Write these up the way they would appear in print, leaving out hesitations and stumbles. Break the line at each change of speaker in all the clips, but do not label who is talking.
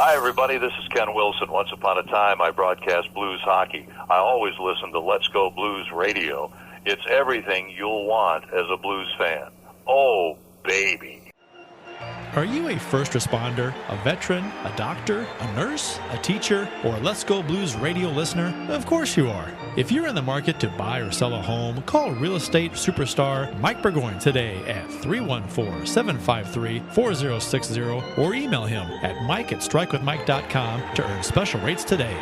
Hi, everybody. This is Ken Wilson. Once upon a time, I broadcast blues hockey. I always listen to Let's Go Blues Radio. It's everything you'll want as a blues fan. Oh, baby.
Are you a first responder, a veteran, a doctor, a nurse, a teacher, or a Let's Go Blues Radio listener? Of course you are. If you're in the market to buy or sell a home, call real estate superstar Mike Burgoyne today at 314-753-4060 or email him at mike@strikewithmike.com to earn special rates today.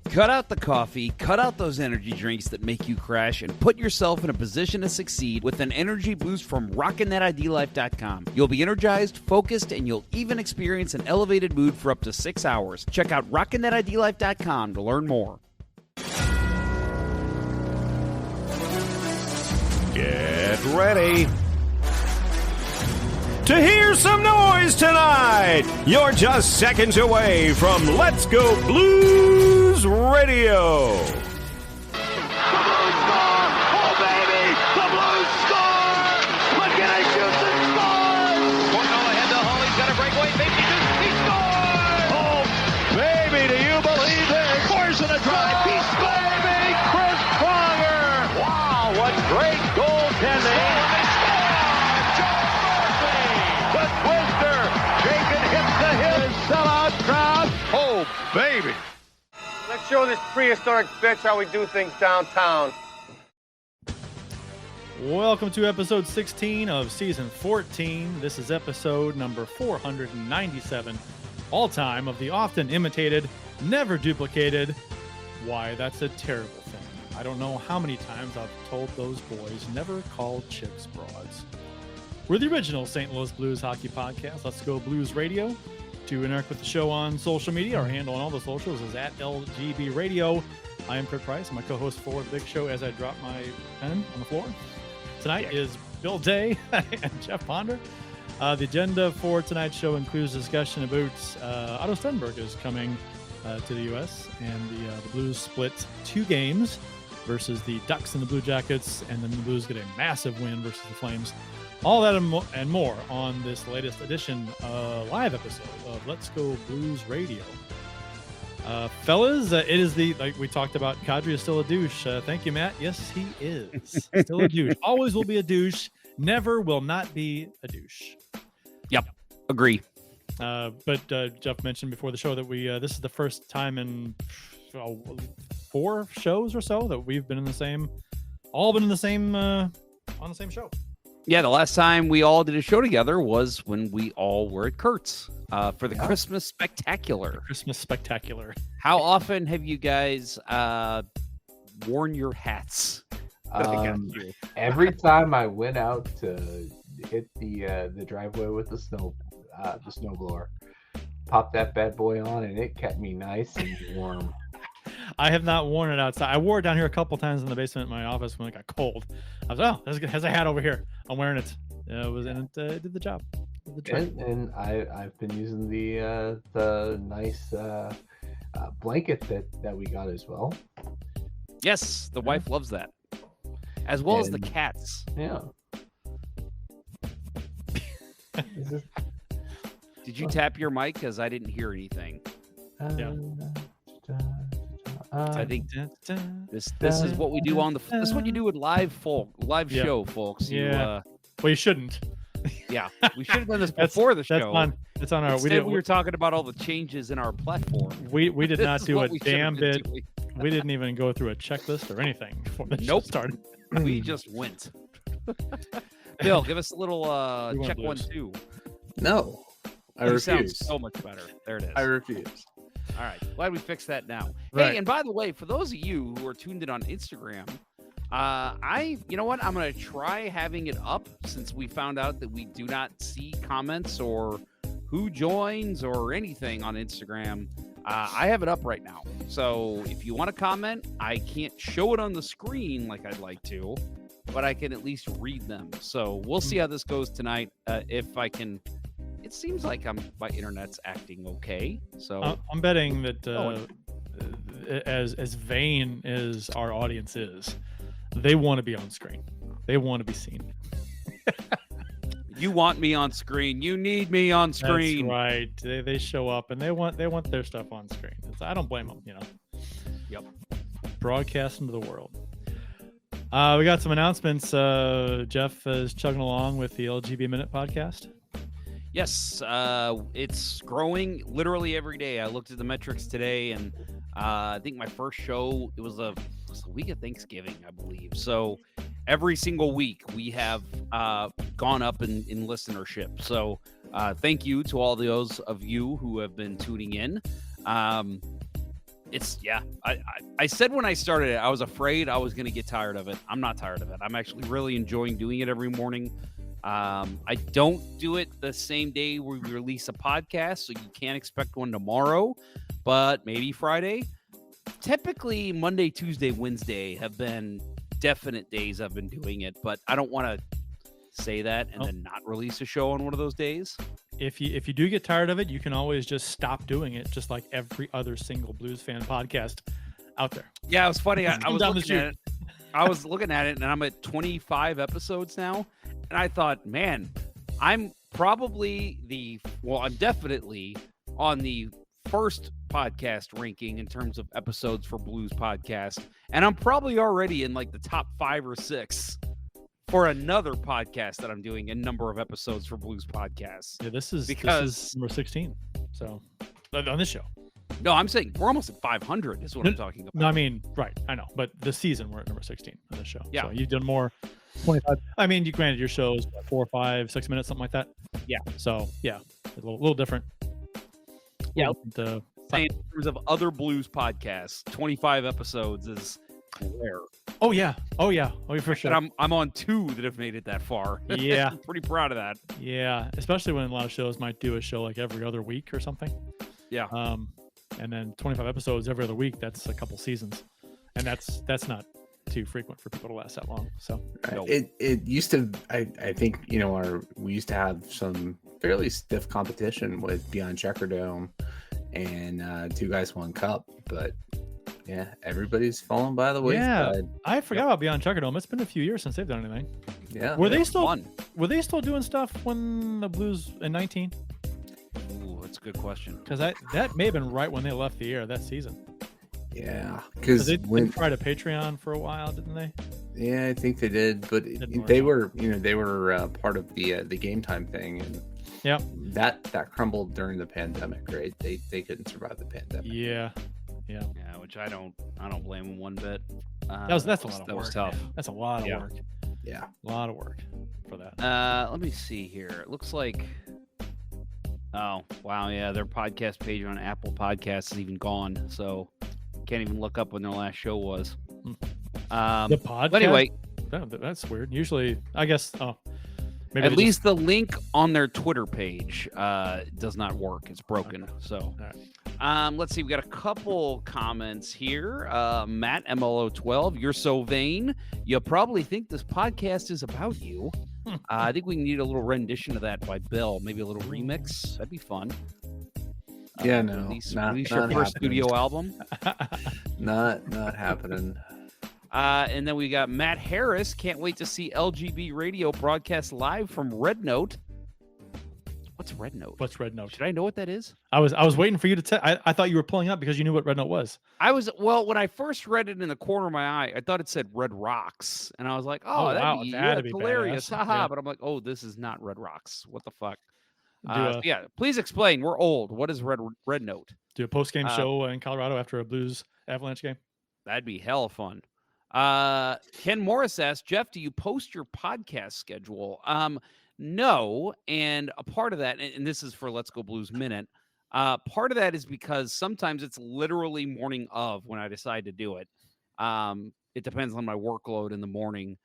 Cut out the coffee, cut out those energy drinks that make you crash, and put yourself in a position to succeed with an energy boost from RockinThatIDLife.com. You'll be energized, focused, and you'll even experience an elevated mood for up to 6 hours. Check out RockinThatIDLife.com to learn more.
Get ready to hear some noise tonight. You're just seconds away from Let's Go Blues Radio.
The Blues score! Oh, baby! The Blues score! McKinnon shoots and scores! Portnoy ahead to Hall. He's got a breakaway. Maybe he scores! Oh, baby, do you believe it? Scores in a drive. He scores! Baby, Chris Pronger! Wow, what great goaltending! The Twister! Jacob hits the hit. Sellout crowd. Oh, baby!
Let's show this prehistoric bitch how we do things downtown.
Welcome to episode 16 of season 14. This is episode number 497, all time of the often imitated, never duplicated. Why, that's a terrible thing. I don't know how many times I've told those boys never call chicks broads. We're the original St. Louis Blues hockey podcast. Let's Go Blues Radio. To interact with the show on social media, our handle on all the socials is at LGB Radio. I am Kurt Price, my co-host for the big show as I drop my pen on the floor. Tonight is Bill Day and Jeff Ponder. The agenda for tonight's show includes discussion about Otto Stenberg is coming to the U.S. and the Blues split 2 games versus the Ducks and the Blue Jackets, and then the Blues get a massive win versus the Flames. All that and more on this latest edition, live episode of Let's Go Blues Radio. Fellas, it is like we talked about, Kadri is still a douche. Thank you, Matt. Yes, he is. Still a douche. Always will be a douche. Never will not be a douche.
Yep, agree.
But Jeff mentioned before the show that this is the first time in 4 shows or so that we've been on the same show.
Yeah, the last time we all did a show together was when we all were at Kurt's for the Christmas Spectacular.
Christmas Spectacular.
How often have you guys worn your hats?
Every time I went out to hit the driveway with the snowblower, popped that bad boy on, and it kept me nice and warm.
I have not worn it outside. I wore it down here a couple times in the basement of my office when it got cold. I was there's a hat over here. I'm wearing it. It did the job.
And I've been using the nice blanket that we got as well.
Yes, the wife loves that, as well as the cats.
Yeah.
Did you tap your mic? Because I didn't hear anything.
Yeah.
I think this is what we do on the. This is what you do with live show, folks.
Well, you shouldn't.
Yeah, we should have done this before the show.
That's on our.
Instead, we were talking about all the changes in our platform.
We did not do a damn bit. We didn't even go through a checklist or anything before the show started.
We just went. Bill, give us a little check 1, 2.
No, I refuse.
Sounds so much better. There it is.
I refuse.
All right, glad we fixed that now.
Right.
Hey, and by the way, for those of you who are tuned in on Instagram, you know what? I'm going to try having it up since we found out that we do not see comments or who joins or anything on Instagram. I have it up right now. So if you want to comment, I can't show it on the screen like I'd like to, but I can at least read them. So we'll see how this goes tonight. If I can. It seems like my internet's acting okay. So
I'm betting that as vain as our audience is, they want to be on screen. They want to be seen.
You want me on screen. You need me on screen.
That's right. They show up and they want their stuff on screen. I don't blame them.
Yep.
Broadcast into the world. We got some announcements. Jeff is chugging along with the LGB Minute podcast.
Yes, it's growing literally every day. I looked at the metrics today, and I think my first show, it was the week of Thanksgiving, I believe. So every single week we have gone up in listenership. So thank you to all those of you who have been tuning in. I said when I started it, I was afraid I was going to get tired of it. I'm not tired of it. I'm actually really enjoying doing it every morning. I don't do it the same day we release a podcast, so you can't expect one tomorrow, but maybe Friday. Typically, Monday, Tuesday, Wednesday have been definite days I've been doing it, but I don't want to say that and then not release a show on one of those days.
If you do get tired of it, you can always just stop doing it, just like every other single blues fan podcast out there.
Yeah, it was funny. I was looking at it. I was looking at it, and I'm at 25 episodes now, and I thought, man, I'm definitely on the first podcast ranking in terms of episodes for Blues Podcast, and I'm probably already in like the top 5 or 6 for another podcast that I'm doing, a number of episodes for Blues Podcasts.
Yeah, this is number 16. So on this show.
No, I'm saying we're almost at 500 is what I'm talking about.
No, I mean, right. I know. But the season, we're at number 16 on this show.
Yeah.
So you've done more. 25. I mean, granted, your show's 4, 5, 6 minutes, something like that.
Yeah.
So, yeah, a little different.
Yeah. In terms of other blues podcasts, 25 episodes is rare.
Oh, yeah. Oh, for sure.
And I'm on 2 that have made it that far.
Yeah.
I'm pretty proud of that.
Yeah. Especially when a lot of shows might do a show like every other week or something.
Yeah.
And then 25 episodes every other week, that's a couple seasons. And that's not too frequent for people to last that long. So
it used to, I think, we used to have some fairly stiff competition with Beyond Checkerdome and Two Guys One Cup, but yeah, everybody's fallen by the wayside.
Yeah, I forgot about Beyond Checkerdome. It's been a few years since they've done anything.
Yeah,
were they still doing stuff when the Blues in 19?
Ooh, that's a good question.
Because that may have been right when they left the air that season.
Yeah,
because they tried a Patreon for a while, didn't they?
Yeah, I think they did, but they were part of the Game Time thing, and
yeah,
that crumbled during the pandemic, right? They couldn't survive the pandemic.
Yeah,
which I don't blame them one bit.
That's a lot of work.
That was tough.
Man. That's a lot of work.
Yeah,
a lot of work for that.
Let me see here. It looks like. Oh wow, yeah, their podcast page on Apple Podcasts is even gone, so can't even look up when their last show was.
The podcast.
But anyway,
that's weird. Usually, I guess. Oh,
maybe at least the link on their Twitter page does not work. It's broken. Okay. So, right. Let's see. We got a couple comments here. Matt MLO12, you're so vain. You probably think this podcast is about you. I think we need a little rendition of that by Bill. Maybe a little remix. That'd be fun.
Yeah,
release your first studio album.
Not happening.
And then we got Matt Harris. Can't wait to see LGB Radio broadcast live from Red Note. What's Red Note?
What's Red Note?
Should I know what that is?
I was waiting for you to tell. I thought you were pulling up because you knew what Red Note was.
When I first read it in the corner of my eye, I thought it said Red Rocks, and I was like, that'd be hilarious, haha. Yeah. But I'm like, oh, this is not Red Rocks. What the fuck? Yeah, please explain. We're old. What is Red Note?
Do a post game show in Colorado after a Blues Avalanche game.
That'd be hell fun. Ken Morris asks, Jeff, do you post your podcast schedule? No, and a part of that, and this is for Let's Go Blues Minute, part of that is because sometimes it's literally morning of when I decide to do it. It depends on my workload in the morning.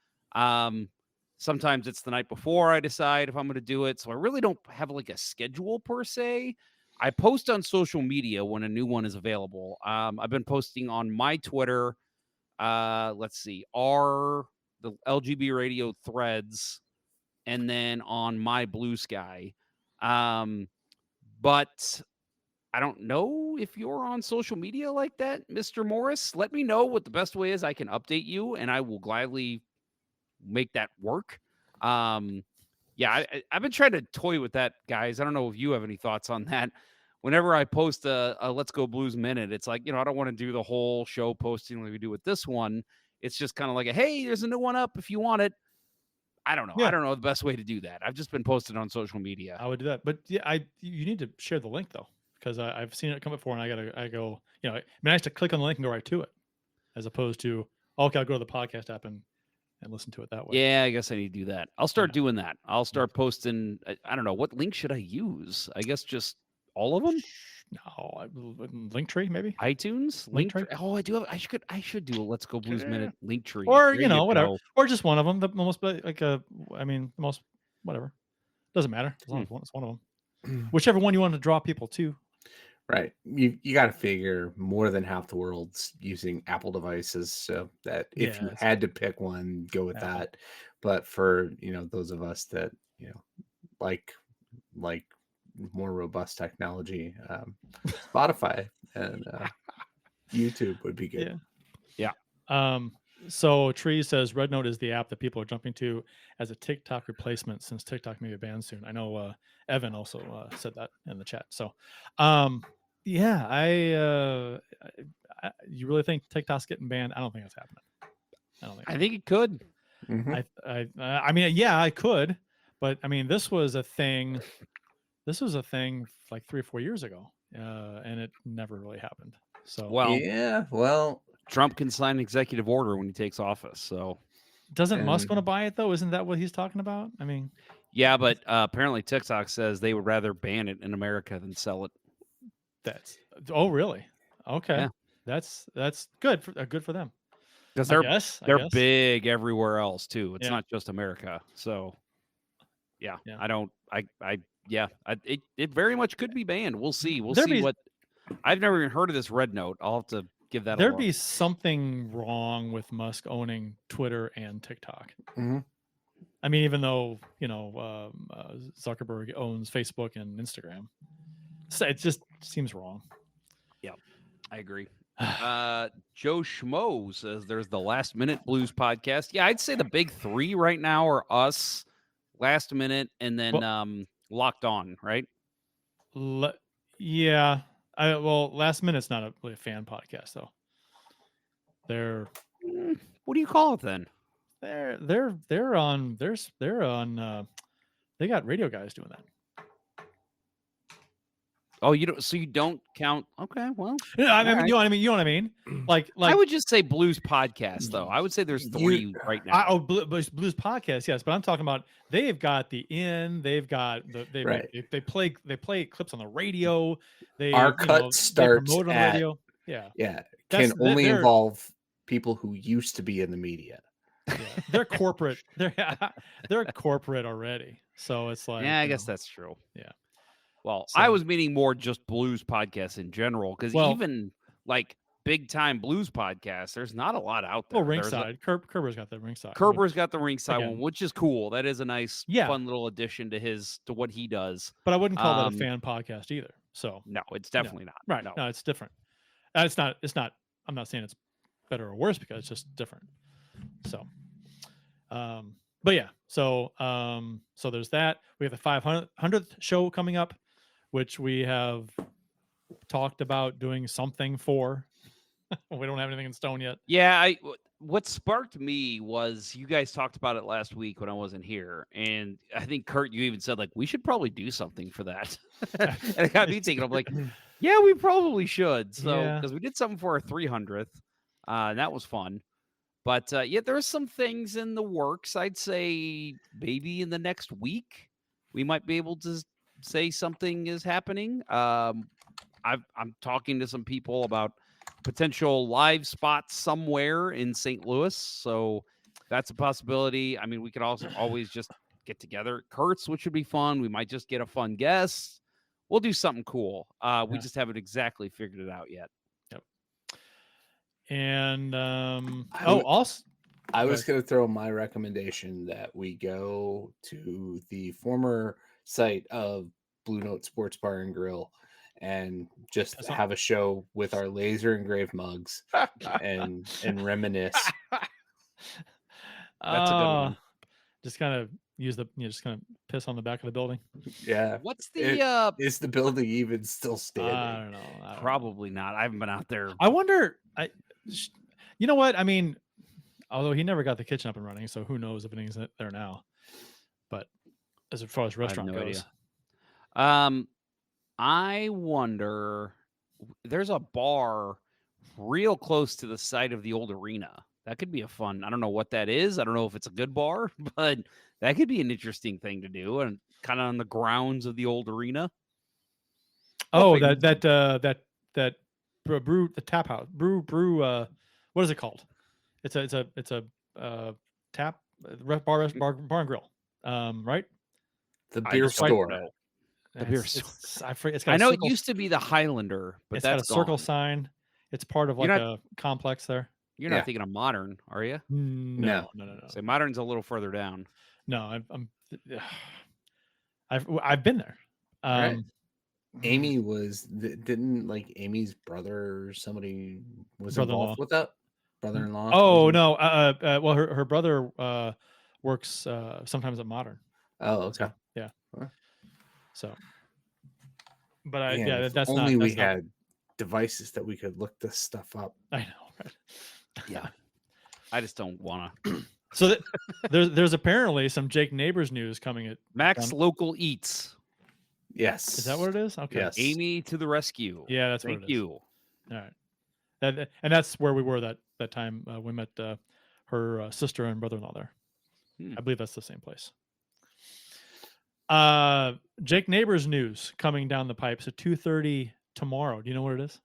Sometimes it's the night before I decide if I'm going to do it, so I really don't have like a schedule per se. I post on social media when a new one is available. I've been posting on my Twitter, let's see, the LGB Radio threads, and then on my Blue Sky. But I don't know if you're on social media like that, Mr. Morris. Let me know what the best way is I can update you, and I will gladly make that work. Yeah, I've been trying to toy with that, guys. I don't know if you have any thoughts on that. Whenever I post a Let's Go Blues Minute, it's like, I don't want to do the whole show posting like we do with this one. It's just kind of like, hey, there's a new one up if you want it. I don't know.
Yeah.
I don't know the best way to do that. I've just been posting on social media.
I would do that, but yeah, you need to share the link though, because I've seen it come before, and I go, it'd be nice to click on the link and go right to it, as opposed to okay, I'll go to the podcast app and listen to it that way.
Yeah, I guess I need to do that. I'll start doing that. I'll start posting. I don't know what link should I use. I guess just all of them.
No, Linktree maybe.
iTunes,
Linktree.
Oh, I do have. I should do a Let's Go Blues Minute Linktree,
or whatever, or just one of them. The most the most whatever. Doesn't matter as long as it's one of them. Whichever one you want to draw people to.
Right. You got to figure more than half the world's using Apple devices, so that if you had to pick one, go with that. But for those of us that like more robust technology, Spotify and YouTube would be good.
Yeah. So Tree says Red Note is the app that people are jumping to as a TikTok replacement, since TikTok may be banned soon. I know Evan also said that in the chat. So yeah, you really think TikTok's getting banned? I don't think that's happening.
I think it could.
Mm-hmm. I mean, yeah, I could, but I mean, this was a thing like 3 or 4 years ago, and it never really happened. So
well,
Trump can sign an executive order when he takes office. So
doesn't Musk want to buy it though? Isn't that what he's talking about? I mean,
yeah, but apparently TikTok says they would rather ban it in America than sell it.
Really? Okay,
yeah.
That's good for them.
Because they're big everywhere else too. It's not just America. So yeah. It very much could be banned. We'll see. We'll see what. I've never even heard of this Red Note. I'll have to give that.
There'd be something wrong with Musk owning Twitter and TikTok.
Mm-hmm.
I mean, even though Zuckerberg owns Facebook and Instagram, so it just seems wrong.
Yeah, I agree. Joe Schmo says there's the Last Minute Blues podcast. Yeah, I'd say the big three right now are us, Last Minute, and then Locked On, right?
Yeah. Last Minute's not really a fan podcast though. They're
what do you call it then?
They're on they got radio guys doing that.
Oh, you don't count. Okay, well,
I mean, you know what I mean. Like
I would just say blues podcast though. I would say there's three right now.
Blues podcast, yes, but I'm talking about they've got the in. They've got they play clips on the radio.
Our cut starts
on the radio.
Yeah, can only involve people who used to be in the media.
Yeah, they're corporate. They're corporate already. So it's like
I guess that's true.
Yeah.
Well, I was meaning more just blues podcasts in general, because even like big time blues podcasts, there's not a lot out there.
Oh, Ringside. Kerber's got the Ringside.
Kerber's got the Ringside one, which is cool. That is a nice, fun little addition to what he does.
But I wouldn't call that a fan podcast either. So
no, it's definitely not.
Right.
No,
it's different. It's not. I'm not saying it's better or worse, because it's just different. So, but yeah. So there's that. We have the 500th show coming up, which we have talked about doing something for. We don't have anything in stone yet.
Yeah, what sparked me was you guys talked about it last week when I wasn't here, and I think Kurt, you even said like we should probably do something for that, and it got me thinking. I'm like, yeah, we probably should. So because we did something for our 300th, and that was fun. But there's some things in the works. I'd say maybe in the next week we might be able to say something is happening. I'm talking to some people about potential live spots somewhere in St. Louis, so that's a possibility. I mean, we could also always just get together. Kurt's, which would be fun. We might just get a fun guest. We'll do something cool. We just haven't exactly figured it out yet.
Yep. And
also, I was going to throw my recommendation that we go to the former site of Blue Note Sports Bar and Grill and just have a show with our laser engraved mugs and reminisce.
That's a good one.
Just kind of just kind of piss on the back of the building.
Yeah.
What's the
Is the building even still standing?
I don't know.
Probably not. I haven't been out there.
I wonder. You know what? I mean, although he never got the kitchen up and running, so who knows if anything's there now. But as far as restaurant goes,
I wonder. There's a bar real close to the site of the old arena. That could be a fun. I don't know what that is. I don't know if it's a good bar, but that could be an interesting thing to do, and kind of on the grounds of the old arena.
Oh, that brew, the tap house brew. What is it called? It's a tap bar and grill. Right?
The beer store.
The beer store.
I
know it used to be the Highlander, but
it's
that's
got a circle sign. It's part of like a complex there.
You're not thinking of Modern, are you?
No.
So Modern's a little further down.
No, I've been there.
Right. Amy didn't like Amy's brother or somebody was involved with that? Brother-in-law?
Oh no. Well, her brother works sometimes at Modern.
Oh, okay.
So, yeah.
Huh.
So, but
that's only we had devices that we could look this stuff up.
I know, right?
Yeah. I just don't want to.
So there's apparently some Jake Neighbors news coming at
Max Local Eats.
Yes.
Is that what it is? Okay.
Yes.
Amy to the rescue.
Yeah, that's
Thank
what it is.
you.
All right. And that's where we were that time we met her sister and brother-in-law there. I believe that's the same place. Jake Neighbors news coming down the pipes at 2:30 tomorrow. Do you know what it is?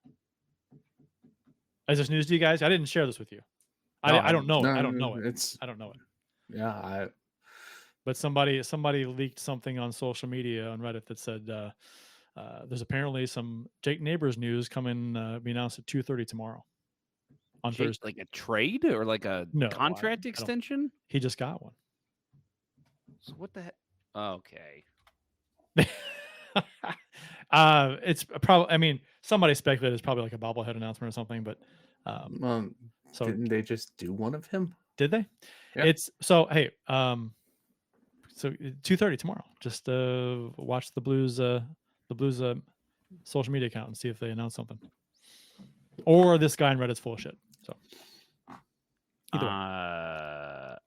Is this news to you guys? I didn't share this with you. I don't know. I don't know it. I don't know it.
Yeah,
But somebody leaked something on social media on Reddit that said there's apparently some Jake Neighbors news coming be announced at 2:30 tomorrow on Thursday.
Like a trade or like a contract extension?
He just got one.
So what the heck? Okay.
It's probably. I mean, somebody speculated it's probably like a bobblehead announcement or something. But
so didn't they just do one of him?
Did they?
Yeah.
It's so. Hey, so 2:30 tomorrow. Just watch the Blues social media account and see if they announce something. Or this guy in Reddit's full of shit. So either way.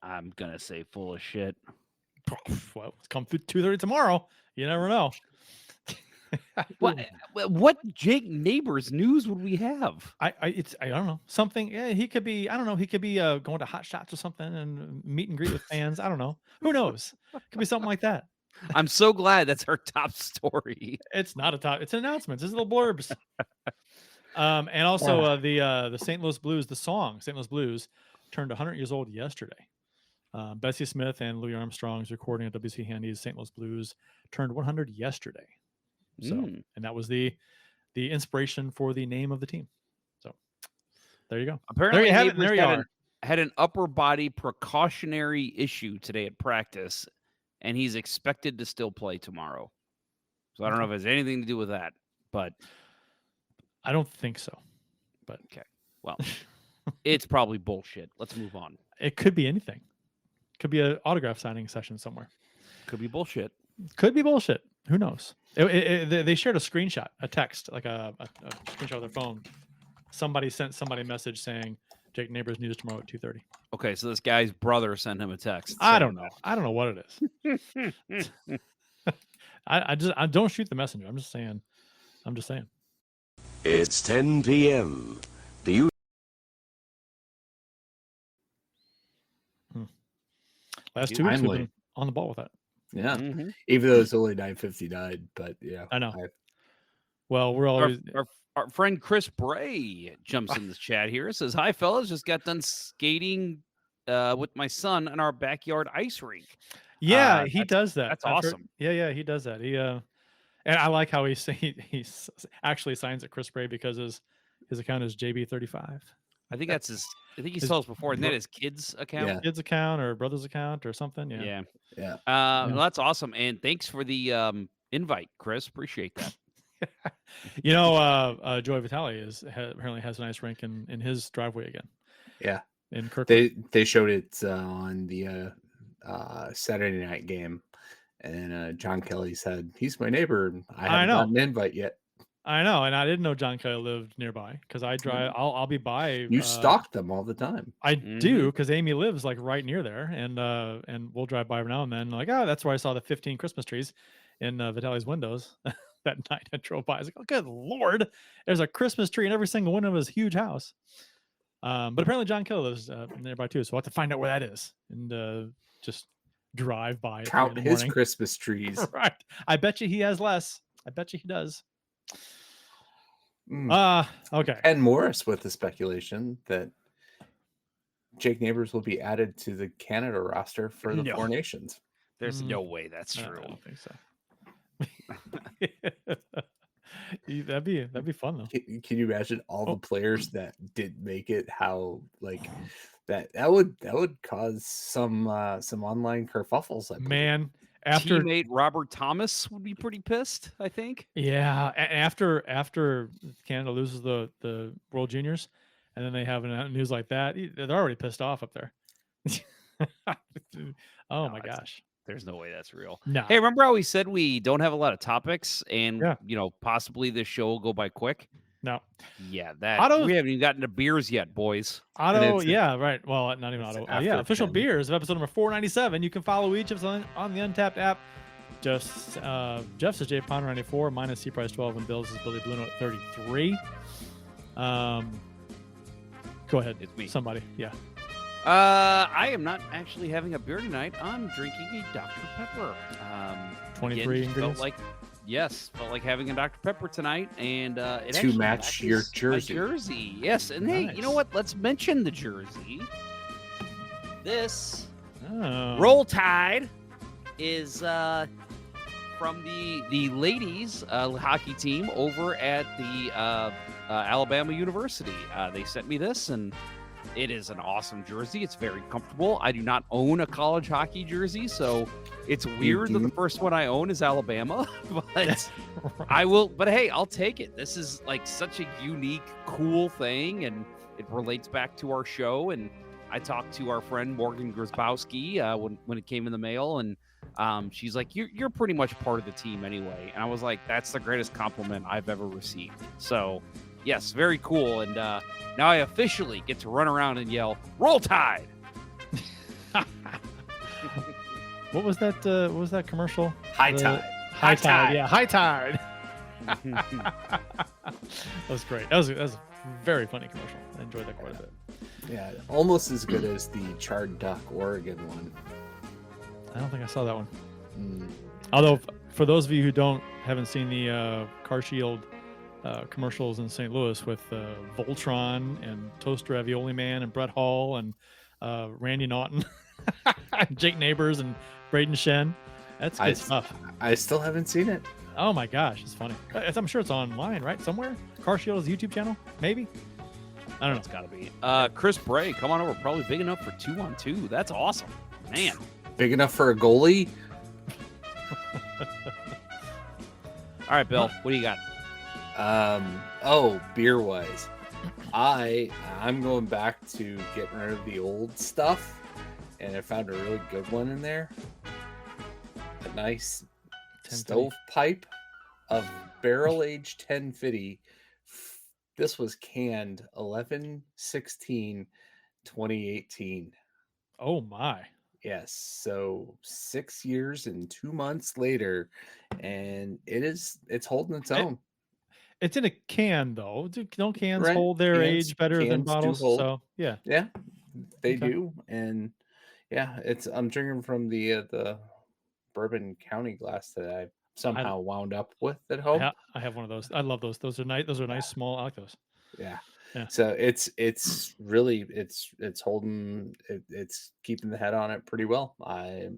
I'm gonna say full of shit.
Well, it's come through 2:30 tomorrow. You never know.
What Jake Neighbors news would we have?
I don't know, something. Yeah, he could be. I don't know. He could be going to Hot Shots or something and meet and greet with fans. I don't know. Who knows? Could be something like that.
I'm so glad that's our top story.
It's not a top. It's announcements. It's little blurbs. And also the St. Louis Blues. The song St. Louis Blues turned 100 years old yesterday. Bessie Smith and Louis Armstrong's recording of W.C. Handy's St. Louis Blues turned 100 yesterday. So, and that was the inspiration for the name of the team. So, there you go.
Apparently,
there you are.
Had an upper body precautionary issue today at practice, and he's expected to still play tomorrow. So I don't know if it has anything to do with that, but
I don't think so. But
okay, well, it's probably bullshit. Let's move on.
It could be anything. Could be an autograph signing session somewhere.
Could be bullshit.
Could be bullshit. Who knows? They shared a screenshot, a text, like a screenshot of their phone. Somebody sent somebody a message saying Jake Neighbors news tomorrow at 2:30.
Okay, so this guy's brother sent him a text.
I don't know. I don't know what it is. I don't shoot the messenger. I'm just saying.
It's 10 p.m. Do you?
Last 2 weeks we've been on the ball with that.
Yeah, even though it's only 9:59, but yeah,
I know. Well, we're always
our friend Chris Bray jumps in the chat here. It says, "Hi fellas, just got done skating with my son in our backyard ice rink."
Yeah, he does that.
That's awesome.
Yeah, he does that. He and I like how he actually signs it Chris Bray because his account is JB35.
I think that's his. I think he told us before. Isn't that his kid's account?
Yeah. Kid's account or brother's account or something. Yeah.
Well, that's awesome. And thanks for the invite, Chris. Appreciate that.
You know, Joey Vitale apparently has an ice rink in his driveway again.
Yeah.
In Kirkland.
They showed it on the Saturday night game, and John Kelly said he's my neighbor. And I haven't
know.
gotten an invite yet.
I know, and I didn't know John Kelly lived nearby because I drive. I'll be by.
You stalk them all the time.
I do because Amy lives like right near there, and we'll drive by every now and then. Like, oh, that's where I saw the 15 Christmas trees in Vitaly's windows that night. I drove by. I was like, oh, good Lord, there's a Christmas tree in every single window of his huge house. But apparently John Kelly lives nearby too, so we'll have to find out where that is and just drive by.
Count his Christmas trees.
Right. I bet you he has less. I bet you he does. Okay.
And Morris with the speculation that Jake Neighbors will be added to the Canada roster for the Four Nations.
There's no way that's true.
I don't think so. That'd be fun though.
Can you imagine all the players that did make it? How like that would cause some online kerfuffles.
Man, after
teammate Robert Thomas would be pretty pissed, I think.
Yeah, after Canada loses the World Juniors, and then they have news like that, they're already pissed off up there. My gosh.
There's no way that's real.
No.
Hey, remember how we said we don't have a lot of topics and possibly this show will go by quick?
No.
Yeah, we haven't even gotten to beers yet, boys.
Otto, right. Well, not even Otto. Official 10. Beers of episode number 497. You can follow each of us on the Untapped app. Just Jeff says J Ponder 94, mine is C Price 12, and Bill's is Billy Blue Note 33. Go ahead.
It's me.
Somebody. Yeah.
I am not actually having a beer tonight. I'm drinking a Dr. Pepper.
23 ingredients.
Felt like having a Dr. Pepper tonight, and it
to match your jersey.
Jersey, yes. And hey, you know what? Let's mention the jersey. This Roll Tide is from the ladies hockey team over at the Alabama University. They sent me this, and it is an awesome jersey. It's very comfortable. I do not own a college hockey jersey, so it's weird that the first one I own is Alabama, but I will. But hey, I'll take it. This is like such a unique, cool thing, and it relates back to our show. And I talked to our friend Morgan Grzbowski when it came in the mail, and she's like, "You're pretty much part of the team anyway." And I was like, "That's the greatest compliment I've ever received." So. Yes, very cool. And now I officially get to run around and yell, "Roll Tide!"
What was that? What was that commercial?
High Tide.
High Tide. Yeah, High Tide. That was great. That was a very funny commercial. I enjoyed that quite a bit.
Yeah, almost as good as the Charred Duck Oregon one.
I don't think I saw that one. Although, for those of you who haven't seen the Car Shield commercials in St. Louis with Voltron and Toast Ravioli Man and Brett Hall and Randy Naughton, Jake Neighbors and Braden Shen. That's good stuff.
I still haven't seen it.
Oh my gosh, it's funny. I'm sure it's online, right? Somewhere? Car Shield's YouTube channel? Maybe? I don't know.
It's got to be. Chris Bray, come on over. Probably big enough for 2-on-2. That's awesome. Man.
Big enough for a goalie?
All right, Bill, what do you got?
Beer wise, I'm going back to getting rid of the old stuff, and I found a really good one in there. A nice stovepipe of barrel-aged 1050. This was canned 11/16/2018.
Oh my.
Yes, so 6 years and 2 months later, and it's holding its own.
It's in a can, though. Don't cans hold their age better than bottles? So yeah,
they do. And yeah, I'm drinking from the Bourbon County glass that I somehow wound up with at home.
I have one of those. I love those. Those are nice. Those are nice, small. I like those.
Yeah. So it's really holding. It's keeping the head on it pretty well. I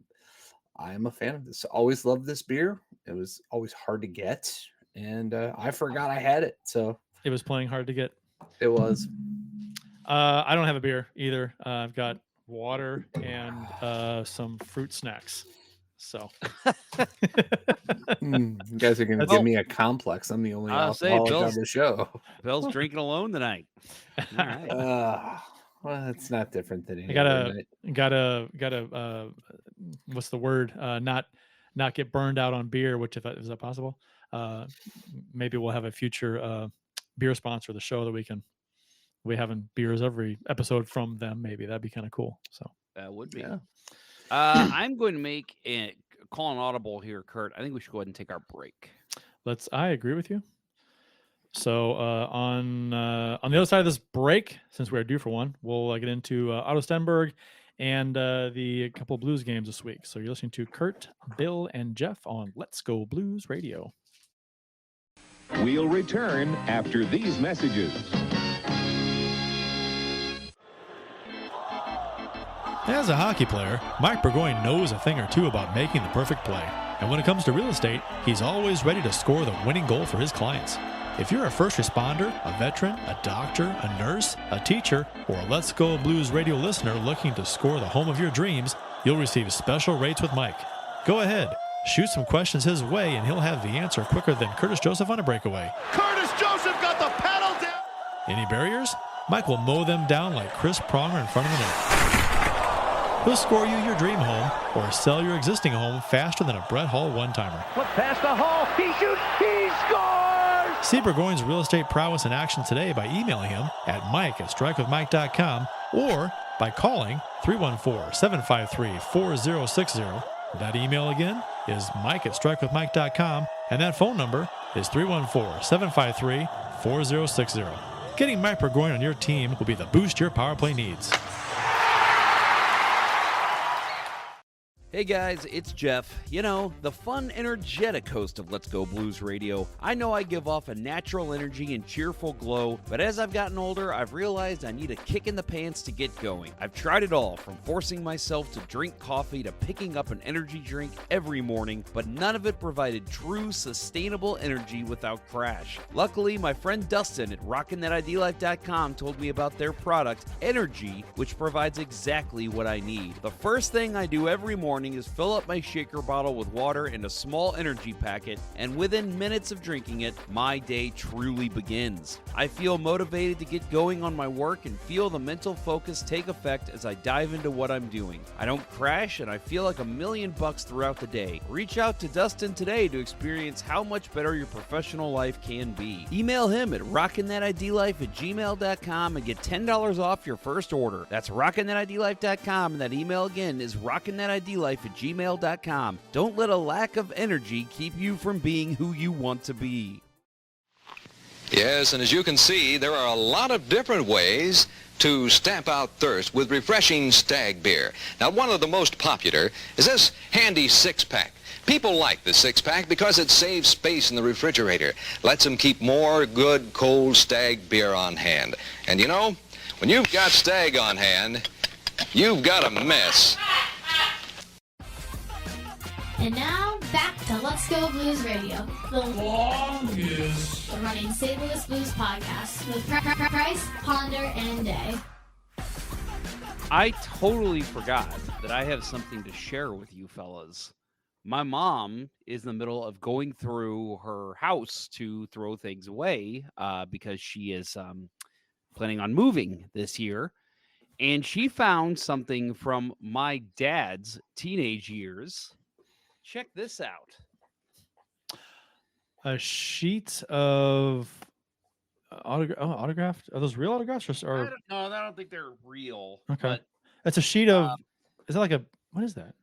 am a fan of this. Always loved this beer. It was always hard to get. And I forgot I had it, so
it was playing hard to get.
It was.
I don't have a beer either. I've got water and some fruit snacks. So
you guys are gonna give me a complex. I'm the only alcoholic on the show.
Bill's drinking alone tonight. All right.
Well, it's not different than any
I
other night.
gotta what's the word? Not get burned out on beer. Which is that possible? Maybe we'll have a future beer sponsor of the show that we having beers every episode from them. Maybe that'd be kind of cool. So
That would be.
Yeah.
I'm going to make a call an audible here, Kurt. I think we should go ahead and take our break.
I agree with you. So on the other side of this break, since we're due for one, we'll get into Otto Stenberg and the couple of Blues games this week. So you're listening to Kurt, Bill, and Jeff on Let's Go Blues Radio.
We'll return after these messages.
As a hockey player, Mike Burgoyne knows a thing or two about making the perfect play. And when it comes to real estate, he's always ready to score the winning goal for his clients. If you're a first responder, a veteran, a doctor, a nurse, a teacher, or a Let's Go Blues Radio listener looking to score the home of your dreams, you'll receive special rates with Mike. Go ahead, shoot some questions his way, and he'll have the answer quicker than Curtis Joseph on a breakaway.
Curtis Joseph got the pedal down.
Any barriers? Mike will mow them down like Chris Pronger in front of the net. He'll score you your dream home or sell your existing home faster than a Brett Hall one-timer.
Flip past the Hall. He shoots. He scores.
See Burgoyne's real estate prowess in action today by emailing him at mike@strikewithmike.com or by calling 314-753-4060. That email again is mike@strikewithmike.com, and that phone number is 314-753-4060. Getting Mike Burgoyne on your team will be the boost your power play needs.
Hey guys, it's Jeff. You know, the fun, energetic host of Let's Go Blues Radio. I know I give off a natural energy and cheerful glow, but as I've gotten older, I've realized I need a kick in the pants to get going. I've tried it all, from forcing myself to drink coffee to picking up an energy drink every morning, but none of it provided true, sustainable energy without crash. Luckily, my friend Dustin at RockinThatIDLife.com told me about their product, Energy, which provides exactly what I need. The first thing I do every morning is fill up my shaker bottle with water and a small energy packet, and within minutes of drinking it, my day truly begins. I feel motivated to get going on my work and feel the mental focus take effect as I dive into what I'm doing. I don't crash, and I feel like $1,000,000 throughout the day. Reach out to Dustin today to experience how much better your professional life can be. Email him at rockinThatIDLife@gmail.com and get $10 off your first order. That's rockinThatIDLife.com, and that email again is rockinThatIDLife@gmail.com. Don't let a lack of energy keep you from being who you want to be.
Yes, and as you can see, there are a lot of different ways to stamp out thirst with refreshing Stag beer. Now, one of the most popular is this handy six-pack. People like the six-pack because it saves space in the refrigerator, lets them keep more good, cold Stag beer on hand. And you know, when you've got Stag on hand, you've got a mess.
And now, back to Let's Go Blues Radio, the longest running St. Louis Blues podcast with Price, Ponder, and Day.
I totally forgot that I have something to share with you fellas. My mom is in the middle of going through her house to throw things away because she is planning on moving this year. And she found something from my dad's teenage years. Check this out.
A sheet of autographed. Are those real autographs? Or
No, I don't think they're real.
Okay.
But,
It's a sheet of. Is it like a? What is that?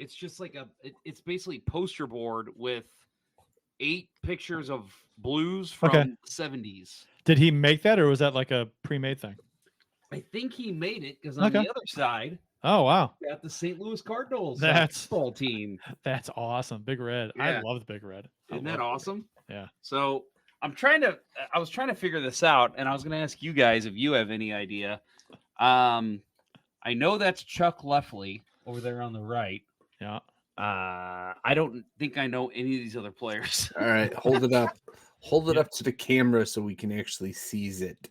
it's just like it's basically poster board with 8 pictures of Blues from the 70s.
Did he make that, or was that like a pre-made thing?
I think he made it because on the other side.
Oh, wow.
Got the St. Louis Cardinals
football
team.
That's awesome. Big Red.
Yeah.
I love the Big Red.
Isn't that awesome?
Yeah.
So I was trying to figure this out, and I was going to ask you guys if you have any idea. I know that's Chuck Leffley over there on the right.
Yeah.
I don't think I know any of these other players.
All right. Hold it up. Hold it up to the camera so we can actually seize it.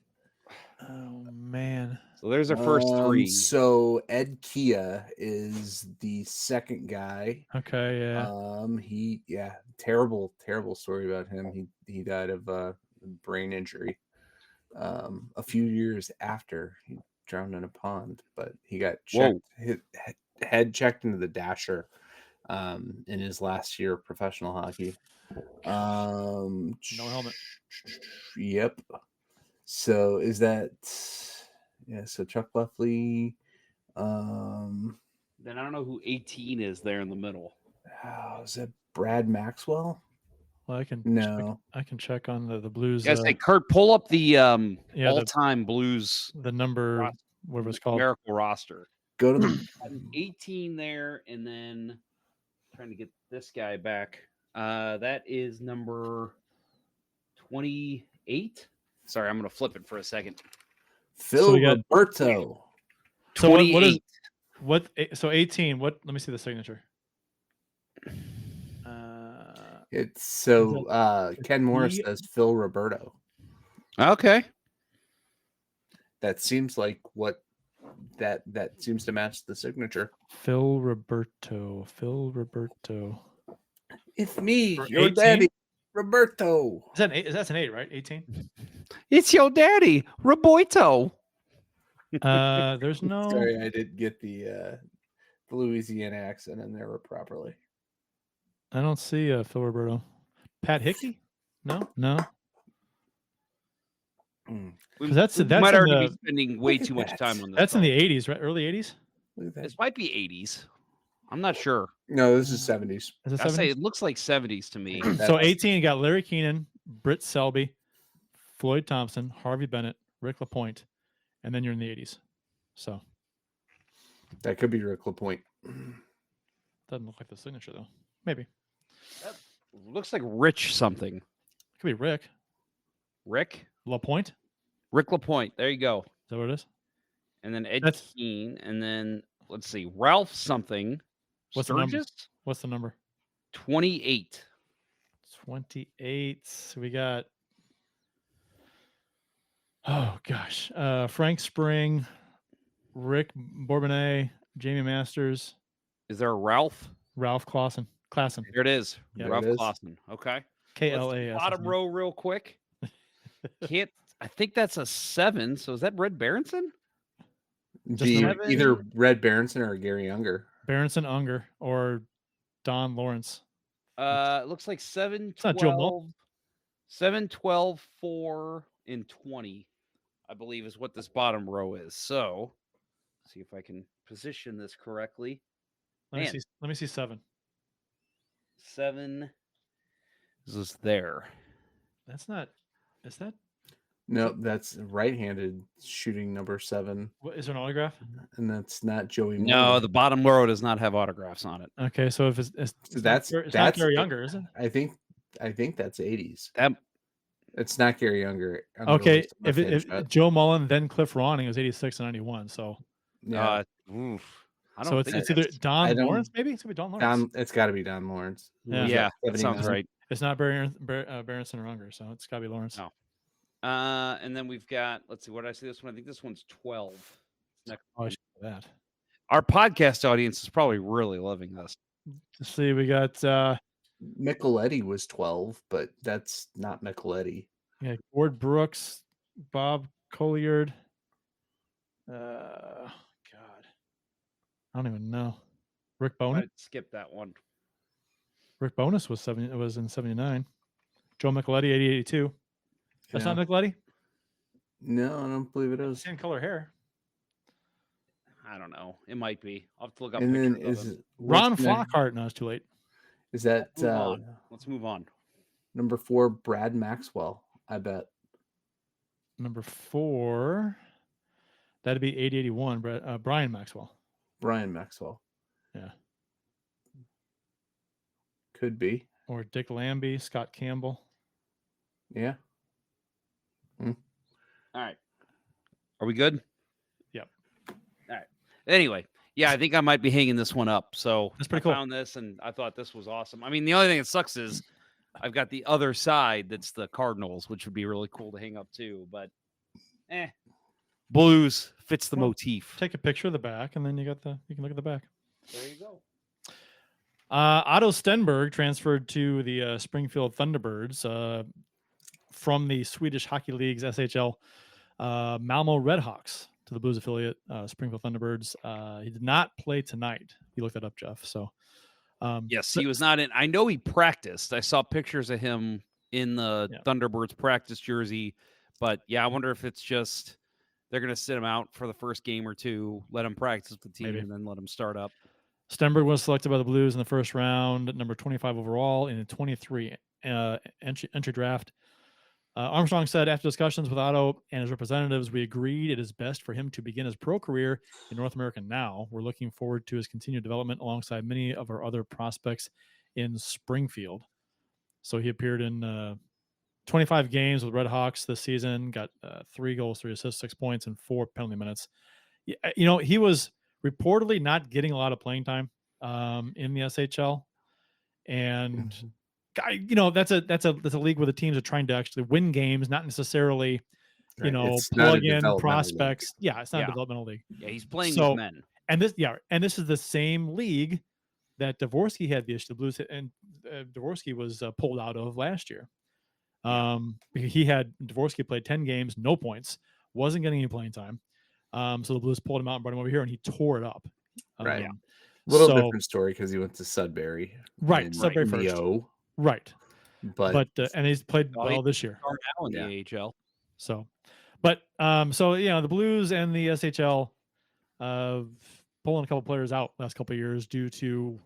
Oh, man.
So there's our first 3.
So Ed Kia is the second guy.
Okay, yeah.
Terrible story about him. He died of brain injury a few years after drowned in a pond, but he got checked. His head checked into the dasher in his last year of professional hockey.
No helmet.
Yep. So is that so Chuck Buffley.
Then I don't know who 18 is there in the middle.
Is that Brad Maxwell?
Well, I can check on the Blues.
You guys say, Kurt, pull up the all-time
the
Blues
the number what was called
numerical roster.
Go to the
18 there, and then trying to get this guy back. That is number 28. Sorry, I'm going to flip it for a second.
Phil Roberto.
So what 18? What? Let me see the signature.
It's Ken Morris says Phil Roberto.
Okay.
That seems like what that seems to match the signature.
Phil Roberto.
It's me,
For
your
18?
daddy, Roberto.
That's an 8, right? 18.
It's your daddy, Roberto.
There's no.
Sorry, I didn't get the Louisiana accent in there properly.
I don't see Phil Roberto. Pat Hickey? No. That's
might already be spending way too much time on this.
That's in the 80s, right? Early 80s.
This might be 80s. I'm not sure.
No, this is 70s.
Is it
I say
70s?
it looks like 70s to me.
So 18, you got Larry Keenan, Britt Selby, Floyd Thompson, Harvey Bennett, Rick LaPointe, and then you're in the 80s. So
that could be Rick LaPointe.
Doesn't look like the signature though. Maybe.
That looks like Rich something.
Could be Rick.
Rick
LaPointe.
Rick LaPointe. There you go.
Is that what it is?
And then Ed Keene, and then let's see, Ralph something.
What's the number? What's the number?
28.
28. We got. Oh gosh, Frank Spring, Rick Bourbonnais, Jamie Masters.
Is there a Ralph?
Ralph Clausen.
There it is.
Yeah,
Ralph Clausen. Okay.
KLAS.
Bottom row, real quick. I think that's a 7. So is that Red Berenson?
Either Red Berenson or Gary Unger.
Berenson, Unger, or Don Lawrence.
It looks like 7,
It's not Joe Moe.
7, 12, 4, and 20, I believe, is what this bottom row is. So, see if I can position this correctly.
Let me see 7.
7 is this there.
That's not. Is that?
No, that's right-handed shooting number 7.
What, is there an autograph?
And that's not Joey Moe.
No, the bottom row does not have autographs on it.
Okay, so if it's
that's
not Gary Unger, is it?
I think that's 80s.
That
It's not Gary Unger.
Okay, if Joe Mullen, then Cliff Ronning was 86 and 91. So
yeah,
I
so it's either Don Lawrence, maybe it's gonna be Don Lawrence.
It's got to be Don Lawrence.
Yeah, that sounds right.
It's not Berenson or Unger, so it's got to be Lawrence.
No. And then we've got, let's see, what did I say this one? I think this one's 12. Next
I should do that.
Our podcast audience is probably really loving this.
Let's see, we got
Micheletti was 12, but that's not Micheletti.
Yeah, Gord Brooks, Bob Colliard. God, I don't even know. Rick Bowness.
Skip that one.
Rick Bowness was in 79. Joe Micheletti, 80-82. That's not Micheletti?
No, I don't believe it is.
Same color hair.
I don't know. It might be. I'll have to look up
And then
pictures of
is
it.
Ron Flockhart. No, it's too late.
Is that
Let's move on.
Number 4, Brad Maxwell, I bet.
Number 4. That'd be 80-81. Brian Maxwell.
Brian Maxwell.
Yeah.
Could be.
Or Dick Lambie, Scott Campbell.
Yeah.
All right. Are we good?
Yep.
All right. Anyway, yeah, I think I might be hanging this one up. So
that's pretty cool.
I found this and I thought this was awesome. I mean, the only thing that sucks is I've got the other side that's the Cardinals, which would be really cool to hang up too. But Blues fits the motif.
Take a picture of the back, and then you can look at the back.
There you go.
Otto Stenberg transferred to the Springfield Thunderbirds from the Swedish Hockey League's SHL Malmo Redhawks to the Blues affiliate, Springfield Thunderbirds. He did not play tonight. You looked that up, Jeff. So,
yes, he was not in. I know he practiced. I saw pictures of him in the Thunderbirds practice jersey. But, yeah, I wonder if it's just they're going to sit him out for the first game or two, let him practice with the team, and then let him start up.
Stenberg was selected by the Blues in the first round, number 25 overall in a 23 entry draft. Armstrong said, after discussions with Otto and his representatives, we agreed it is best for him to begin his pro career in North America now. We're looking forward to his continued development alongside many of our other prospects in Springfield. So he appeared in 25 games with Red Hawks this season, got 3 goals, 3 assists, 6 points, and 4 penalty minutes. You know, he was reportedly not getting a lot of playing time in the SHL. And you know, that's a league where the teams are trying to actually win games, not necessarily, you know, plug in prospects.
League.
Yeah, it's not a developmental league.
Yeah, he's playing with men.
And this is the same league that Dvorsky had the issue. The Blues and Dvorsky was pulled out of last year. Dvorsky played 10 games, no points, wasn't getting any playing time. So the Blues pulled him out and brought him over here, and he tore it up.
Right. Little different story because he went to Sudbury.
Right. Sudbury first. Right. But and he's played well this year.
Now in the AHL.
So, but you know, the Blues and the SHL pulling a couple players out last couple of years due to,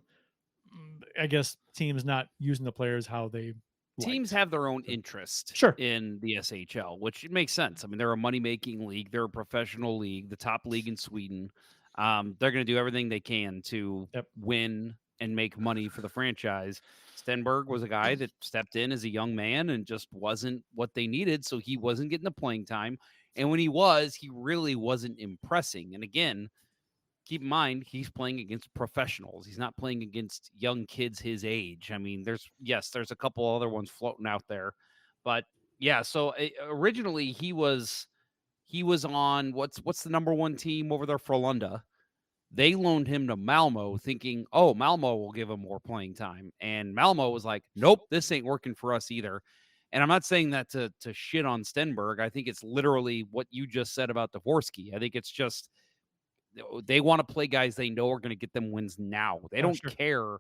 I guess, teams not using the players how they
teams have their own interest in the SHL, which makes sense. I mean, they're a money-making league. They're a professional league, the top league in Sweden. They're going to do everything they can to win and make money for the franchise. Stenberg was a guy that stepped in as a young man and just wasn't what they needed, so he wasn't getting the playing time. And when he was, he really wasn't impressing. And again, keep in mind, he's playing against professionals. He's not playing against young kids his age. I mean, there's a couple other ones floating out there. But, yeah, so originally he was on what's the number one team over there for Frölunda. They loaned him to Malmo thinking, Malmo will give him more playing time. And Malmo was like, nope, this ain't working for us either. And I'm not saying that to shit on Stenberg. I think it's literally what you just said about Dvorsky. I think it's just they want to play guys they know are going to get them wins now. They don't care.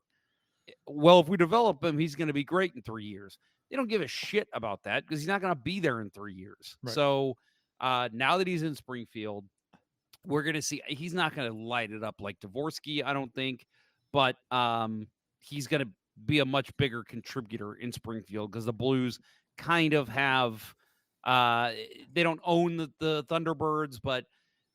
Well, if we develop him, he's going to be great in 3 years. They don't give a shit about that because he's not going to be there in 3 years. Right. So now that he's in Springfield, we're going to see he's not going to light it up like Dvorsky, I don't think, but he's going to be a much bigger contributor in Springfield because the Blues kind of have they don't own the Thunderbirds, but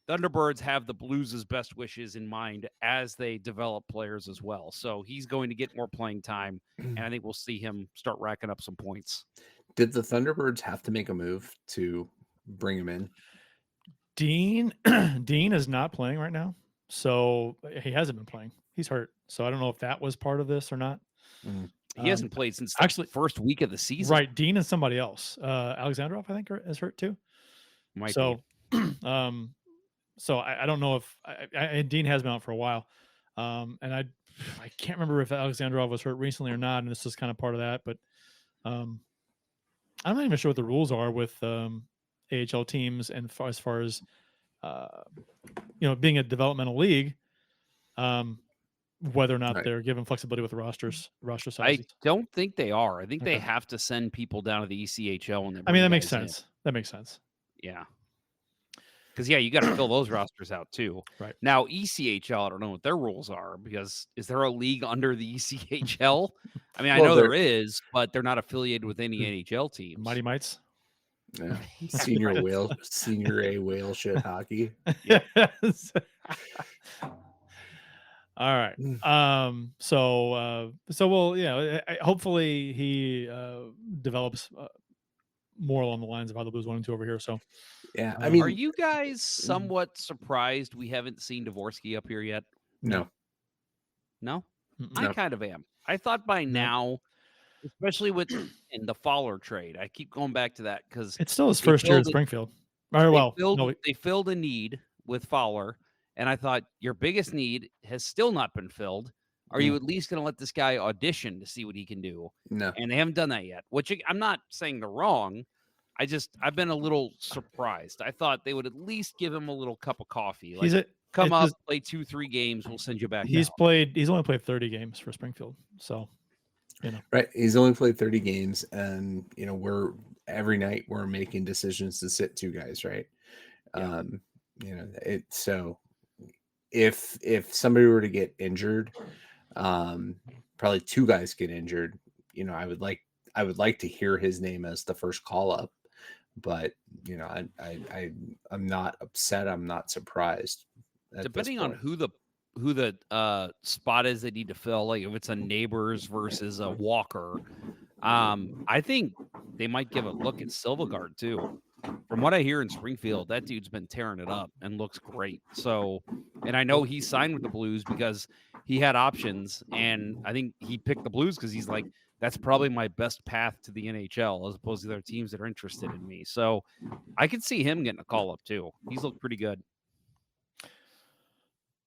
Thunderbirds have the Blues' best wishes in mind as they develop players as well. So he's going to get more playing time, and I think we'll see him start racking up some points.
Did the Thunderbirds have to make a move to bring him in?
Dean is not playing right now, so he hasn't been playing. He's hurt, so I don't know if that was part of this or not.
He hasn't played since the first week of the season.
Right, Dean and somebody else. Alexandrov, I think, is hurt too.
Might
be. So I don't know if Dean has been out for a while, and I can't remember if Alexandrov was hurt recently or not, and this is kind of part of that. But I'm not even sure what the rules are with AHL teams and as far as being a developmental league, whether or not they're given flexibility with the roster sizes.
I don't think they are. I think they have to send people down to the ECHL.
I mean, that makes sense. That makes sense.
Yeah. Because, you got to fill those rosters out, too.
Right.
Now, ECHL, I don't know what their rules are, because is there a league under the ECHL? I mean, I know there is, but they're not affiliated with any NHL teams.
Mighty Mites?
Yeah. Senior A whale shit hockey.
Yes. All right. So we'll, hopefully he develops more along the lines of how the Blues wanted to over here. So,
yeah, I mean,
are you guys somewhat surprised we haven't seen Dvorsky up here yet?
No.
I kind of am. I thought by now, especially with in the Fowler trade, I keep going back to that because
it's still his first year at Springfield.
They filled a need with Fowler, and I thought your biggest need has still not been filled. Are you at least going to let this guy audition to see what he can do?
No.
And they haven't done that yet, which I'm not saying they're wrong. I've been a little surprised. I thought they would at least give him a little cup of coffee. Like,
He's a
come
it's
up,
just-
play 2-3 games, we'll send you back
he's
down.
He's only played 30 games for Springfield, so
Right. He's only played 30 games, and every night we're making decisions to sit two guys, right?
Yeah.
So if somebody were to get injured, probably two guys get injured, I would like to hear his name as the first call up, but I'm not upset. I'm not surprised.
Depending on who the spot is they need to fill, like if it's a Neighbors versus a Walker, I think they might give a look at Silvergard too. From what I hear in Springfield, that dude's been tearing it up and looks great. So, and I know he signed with the Blues because he had options, and I think he picked the Blues because he's like, that's probably my best path to the NHL as opposed to the other teams that are interested in me. So I could see him getting a call up too. He's looked pretty good.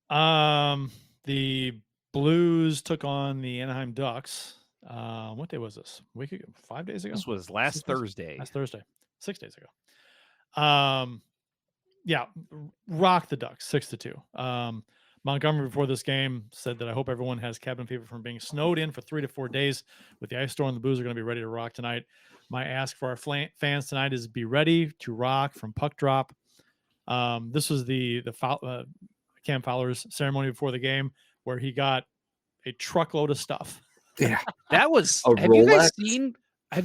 The Blues took on the Anaheim Ducks. What day was this? A week ago? 5 days ago?
This was last Thursday.
Last Thursday. 6 days ago. Yeah, rocked the Ducks 6-2. Montgomery before this game said that I hope everyone has cabin fever from being snowed in for 3 to 4 days with the ice storm. The Blues are going to be ready to rock tonight. My ask for our fans tonight is be ready to rock from puck drop. This was the Cam Fowler's ceremony before the game where he got a truckload of stuff.
Yeah,
that was. Have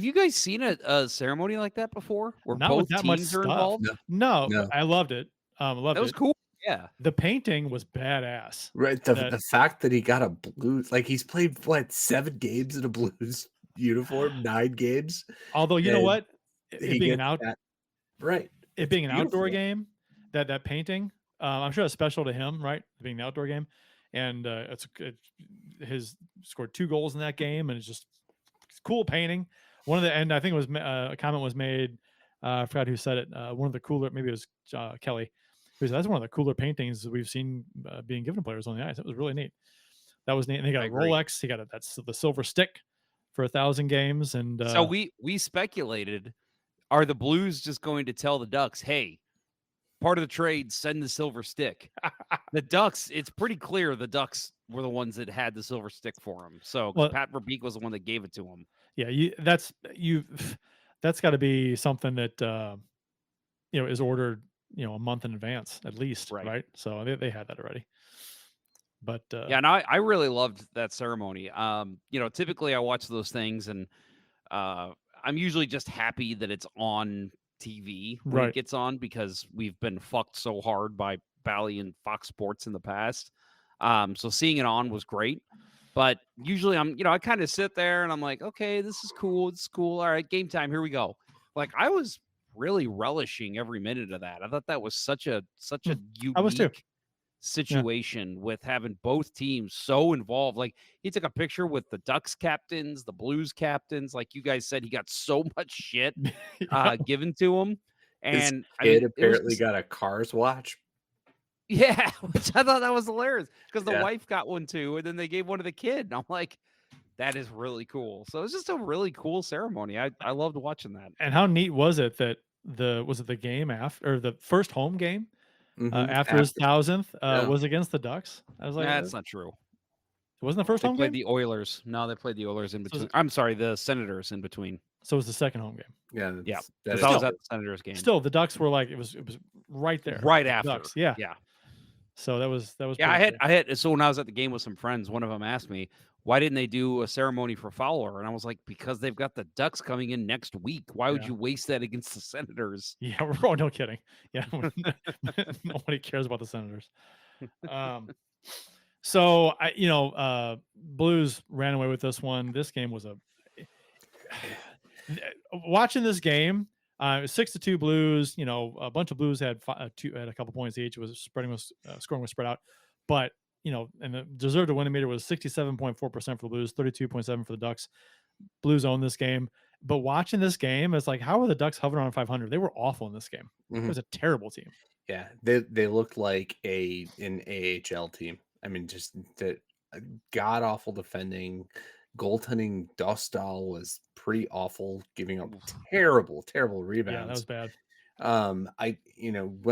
you guys seen a ceremony like that before, where
not
both
with that much
teams are
stuff.
involved?
No, I loved it. That
was cool. Yeah,
the painting was badass.
Right, the fact that he got a Blues, like he's played 7 games in a Blues uniform, 9 games.
Although you know what,
it being an
outdoor game, that painting, I'm sure it's special to him, right? Being an outdoor game, and his scored 2 goals in that game, and it's cool painting. And I think it was a comment was made. I forgot who said it. One of the cooler, maybe it was Kelly, who said that's one of the cooler paintings we've seen being given to players on the ice. It was really neat. That was neat. And he got a Rolex. He got that's the silver stick for 1,000 games. And
so we speculated, are the Blues just going to tell the Ducks, hey, part of the trade, send the silver stick? The Ducks, it's pretty clear the Ducks were the ones that had the silver stick for him. So Pat Verbeek was the one that gave it to him.
Yeah, that's got to be something that is ordered a month in advance at least, right? So they had that already. But
and I really loved that ceremony. Typically I watch those things, and I'm usually just happy that it's on TV when it gets on, because we've been fucked so hard by Bally and Fox Sports in the past. So seeing it on was great. But usually I kind of sit there and I'm like, okay, this is cool. It's cool. All right, game time. Here we go. Like, I was really relishing every minute of that. I thought that was such a unique situation with having both teams so involved. Like, he took a picture with the Ducks captains, the Blues captains. Like you guys said, he got so much shit given to him. And
his kid apparently got a Cars watch.
Yeah, which I thought that was hilarious, because the wife got one too, and then they gave one to the kid. And I'm like, that is really cool. So it's just a really cool ceremony. I loved watching that.
And how neat was it that the game after, or the first home game after his 1,000th was against the Ducks? I was like,
that's not true.
It wasn't the first home game?
They played the Oilers. No, they played the Oilers in between. I'm sorry, the Senators in between.
So it was the second home game.
Yeah. Because I was at the Senators game.
Still, the Ducks were like, it was right there.
Right after.
Ducks. Yeah. So that was.
Yeah, I had. So when I was at the game with some friends, one of them asked me, why didn't they do a ceremony for Fowler? And I was like, because they've got the Ducks coming in next week. Why would you waste that against the Senators?
Yeah, no kidding. Yeah, nobody cares about the Senators. So Blues ran away with this one. This game was watching this game. 6-2 Blues. A bunch of Blues had a couple points each. It was scoring was spread out, but and the deserved to win meter was 67.4% for the Blues, 32.7% for the Ducks. Blues owned this game, but watching this game, it's like, how are the Ducks hovering on 500? They were awful in this game. It was a terrible team.
Yeah, they looked like an AHL team. I mean, just the god awful defending, Goaltending, Dostal was pretty awful, giving up terrible rebounds.
Yeah, that was bad.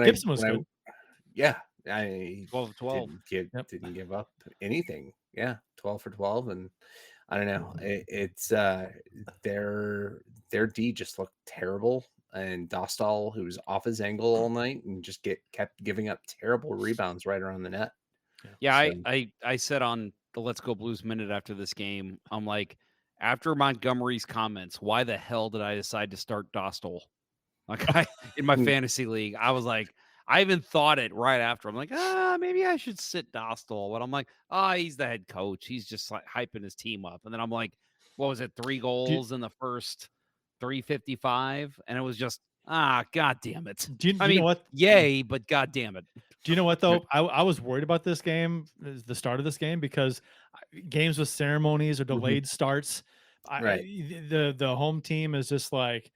Gibson
was good.
Yeah, I
12-12.
Didn't give up anything. Yeah, 12 for 12, and I don't know. It's their D just looked terrible, and Dostal, who was off his angle all night, and just kept giving up terrible rebounds right around the net.
Yeah, I said on the Let's Go Blues Minute after this game, I'm like, after Montgomery's comments, why the hell did I decide to start Dostal? Like in my fantasy league, I was like, I even thought it right after. I'm like, maybe I should sit Dostal. But I'm like, he's the head coach. He's just like hyping his team up. And then I'm like, what was it? 3 goals in the first 3:55, and it was just god damn it.
Do you know what?
Yay, but god damn it.
Do you know what though? I was worried about this game, the start of this game, because games with ceremonies or delayed starts, the home team is just like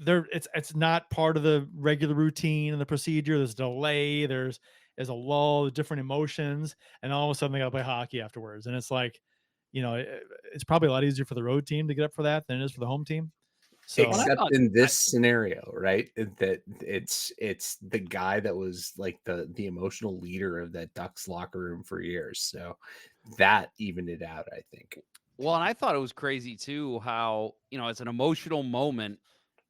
it's not part of the regular routine and the procedure. There's delay, there's a lull, different emotions, and all of a sudden they got to play hockey afterwards. And it's like, it's probably a lot easier for the road team to get up for that than it is for the home team. So,
except in this scenario, right? That it's the guy that was like the emotional leader of that Ducks locker room for years. So that evened it out, I think.
Well, and I thought it was crazy too how, it's an emotional moment,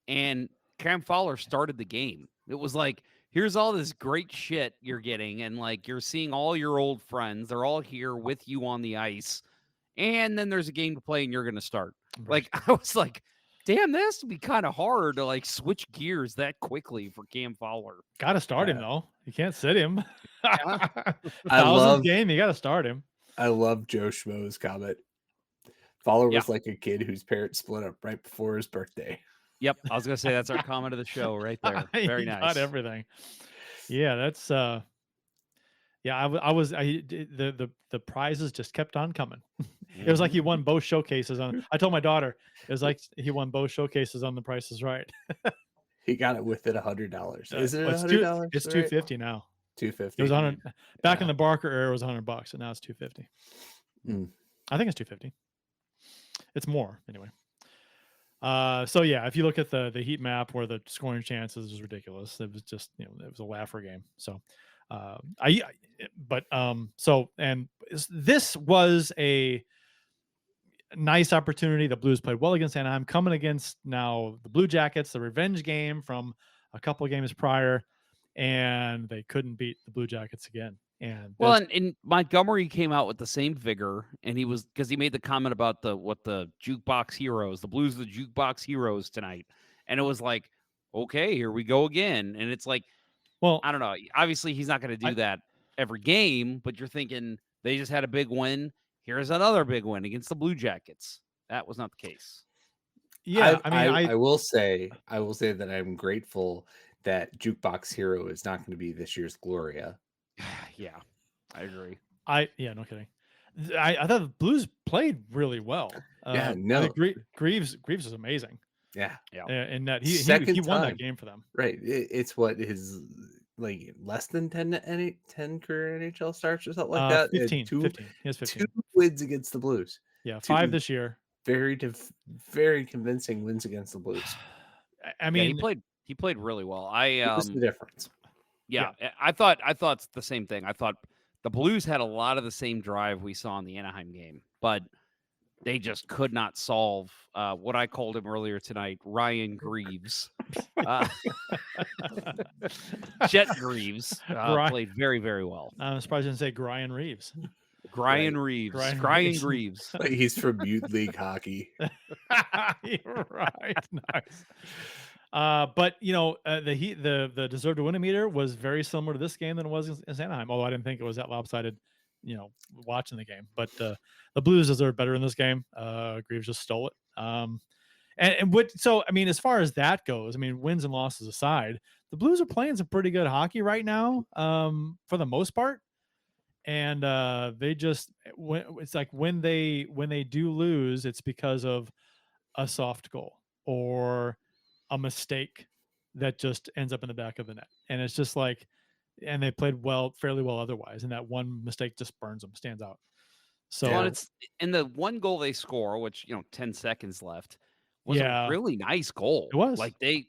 and Cam Fowler started the game. It was like, here's all this great shit you're getting, and like you're seeing all your old friends. They're all here with you on the ice. And then there's a game to play and you're going to start. Right. Like, I was like, damn, this would be kind of hard to like switch gears that quickly for Cam Fowler.
Got to start him though. You can't sit him.
I love
game. You got to start him.
I love Joe Schmo's comment. Fowler was like a kid whose parents split up right before his birthday.
Yep. I was going to say that's our comment of the show right there. Very nice.
Got everything. Yeah, that's yeah, the prizes just kept on coming. It was like he won both showcases on. I told my daughter it was like he won both showcases on The Price is Right.
He got it with it $100. Is it $100?
It's $250 now.
$250.
It was $100 back in the Barker era. It was $100, and now it's $250. I think it's $250. It's more anyway. So yeah, if you look at the heat map where the scoring chances is ridiculous, it was just it was a laugher game. So. This was a nice opportunity. The Blues played well against Anaheim, coming against now the Blue Jackets, the revenge game from a couple of games prior, and they couldn't beat the Blue Jackets again. And
Montgomery came out with the same vigor, and because he made the comment about the jukebox heroes, the Blues, the jukebox heroes tonight, and it was like, okay, here we go again, and it's like. Well, I don't know. Obviously, he's not going to do that every game, but you're thinking they just had a big win. Here's another big win against the Blue Jackets. That was not the case.
Yeah,
I will say that I'm grateful that Jukebox Hero is not going to be this year's Gloria.
Yeah, I agree.
No kidding. I thought the Blues played really well. Greaves was amazing.
Yeah.
And that he won that game for them.
Right. It's what his like less than 10 career NHL starts or something like that.
15. 15. He has 15.
2 wins against the Blues.
Yeah, 5 this year.
Very convincing wins against the Blues.
I mean,
he played really well.
What's the difference?
Yeah, I thought it's the same thing. I thought the Blues had a lot of the same drive we saw in the Anaheim game, but they just could not solve what I called him earlier tonight, Ryan Greaves. Jet Greaves played very, very well.
I'm surprised you didn't say Brian Reeves.
Brian Reeves. Brian Greaves.
Like he's from Youth League hockey.
You're right. Nice. But the deserved to win meter was very similar to this game than it was in Anaheim, although I didn't think it was that lopsided. Watching the game, but the Blues deserve better in this game. Greaves just stole it. As far as that goes, wins and losses aside, the Blues are playing some pretty good hockey right now, for the most part. And it's like when they do lose, it's because of a soft goal or a mistake that just ends up in the back of the net, and it's just like. And they played fairly well otherwise. And that one mistake just burns them, stands out. So
well, it's and the one goal they score, which 10 seconds left, was a really nice goal.
It was
like they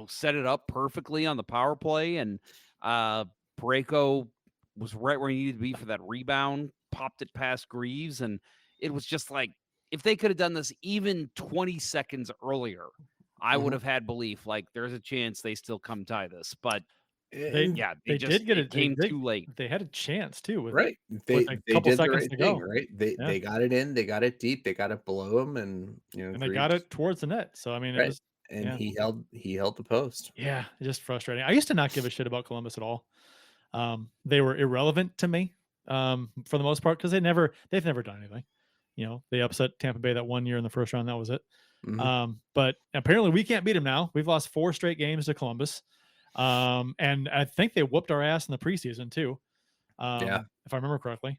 set it up perfectly on the power play, and Parayko was right where he needed to be for that rebound, popped it past Greaves, and it was just like if they could have done this even 20 seconds earlier, I would have had belief. Like there's a chance they still come tie this, but
they
came too late.
They had a chance too, with
Right.
with
They
a couple
did the
seconds
right
to
thing,
go.
right? They got it in, they got it deep, they got it below him, and
And they got it towards the net. So I mean, it
right.
was
And he held the post.
Yeah, just frustrating. I used to not give a shit about Columbus at all. They were irrelevant to me for the most part because they've never done anything. They upset Tampa Bay that one year in the first round. That was it. But apparently we can't beat them now. We've lost 4 straight games to Columbus. And I think they whooped our ass in the preseason too. If I remember correctly.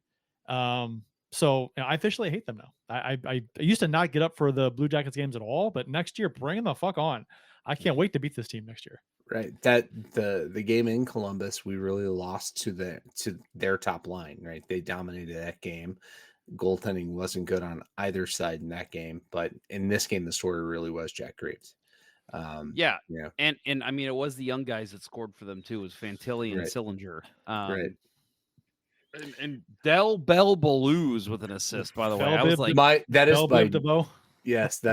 So I officially hate them now. I used to not get up for the Blue Jackets games at all, but next year, bring them the fuck on. I can't wait to beat this team next year.
Right. That the game in Columbus, we really lost to their top line, right? They dominated that game. Goaltending wasn't good on either side in that game, but in this game, the story really was Jack Greaves.
And I mean, it was the young guys that scored for them too. It was Fantilli and Sillinger.
Right.
And Del Bell Belouz with an assist, by the way. I was like,
that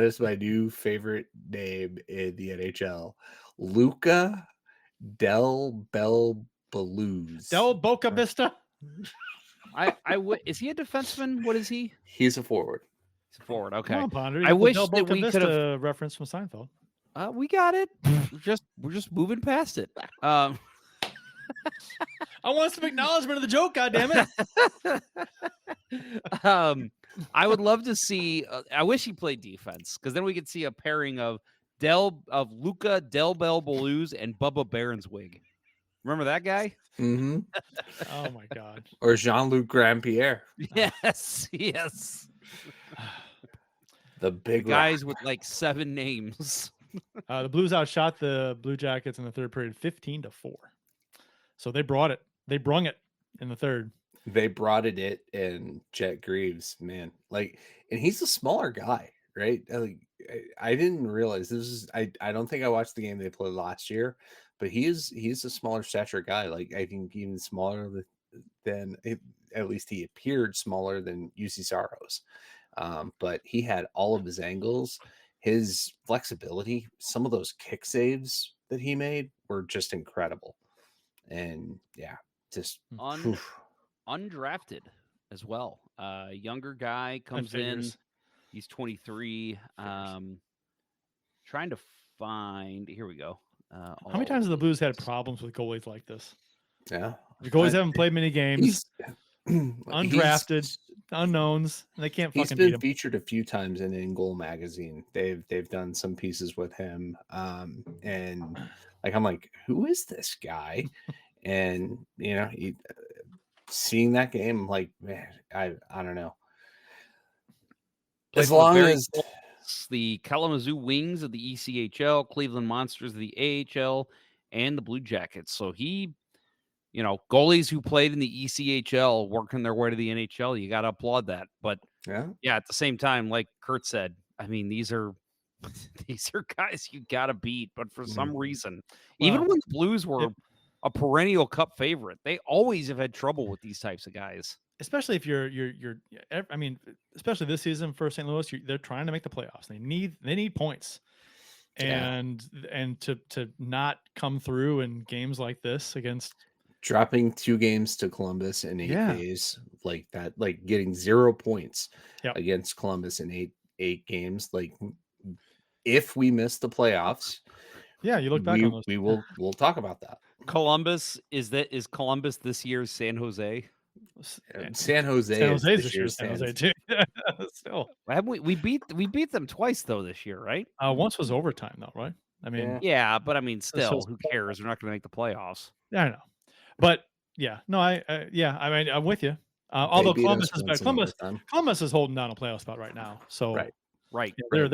is my new favorite name in the NHL. Luca Del Bell Belouz.
Del Boca Vista.
Is he a defenseman? What is he?
He's a forward.
He's a forward. Okay.
Come on, Ponder.
I wish
Del
that
Boca
we
Vista
could have
reference from Seinfeld.
We got it. We're just moving past it.
I want some acknowledgement of the joke. God damn it.
I would love to see. I wish he played defense because then we could see a pairing of Luca Del Bell Belouz and Bubba Baronswig. Remember that guy?
Mm-hmm.
Oh my god.
Or Jean-Luc Grandpierre.
Yes.
The big
guys with like 7 names.
The Blues outshot the Blue Jackets in the third period 15-4. So they brought it. They brung it in the third.
They brought it, and Jet Greaves, man, and he's a smaller guy, right? I didn't realize this is. I don't think I watched the game they played last year, but he's a smaller stature guy. I think even smaller than at least he appeared smaller than UC Saros. But he had all of his angles, his flexibility. Some of those kick saves that he made were just incredible. And just
undrafted as well. Younger guy comes in. He's 23. Trying to find. Here we go.
How many times have the Blues had problems with goalies like this?
Yeah,
the goalies haven't played many games. Undrafted, unknowns, and they can't fucking beat him.
He's been featured a few times in In Goal magazine. They've done some pieces with him, and I'm like, who is this guy? And seeing that game, I'm like, man, I don't know. As long as
the Kalamazoo Wings of the ECHL, Cleveland Monsters of the AHL, and the Blue Jackets. So goalies who played in the ECHL working their way to the NHL, you got to applaud that. But at the same time, like Kurt said, I mean, these are guys you got to beat. But for some reason, even when the Blues were a perennial cup favorite, they always have had trouble with these types of guys.
Especially if you're I mean, especially this season for St. Louis, they're trying to make the playoffs. They need points, and to not come through in games like this against
dropping 2 games to Columbus in 8 days like that, getting 0 points against Columbus in eight games. If we miss the playoffs,
you look back on those.
We'll talk about that.
Columbus is Columbus this year's San Jose?
San Jose is this year's
San Jose too. Still,
haven't we beat them twice though this year, right?
Once was overtime though, right? I mean,
but I mean, still, who cares? They're not going to make the playoffs.
Yeah, I know, but I mean, I'm with you. Although Columbus is holding down a playoff spot right now, so
right.
They're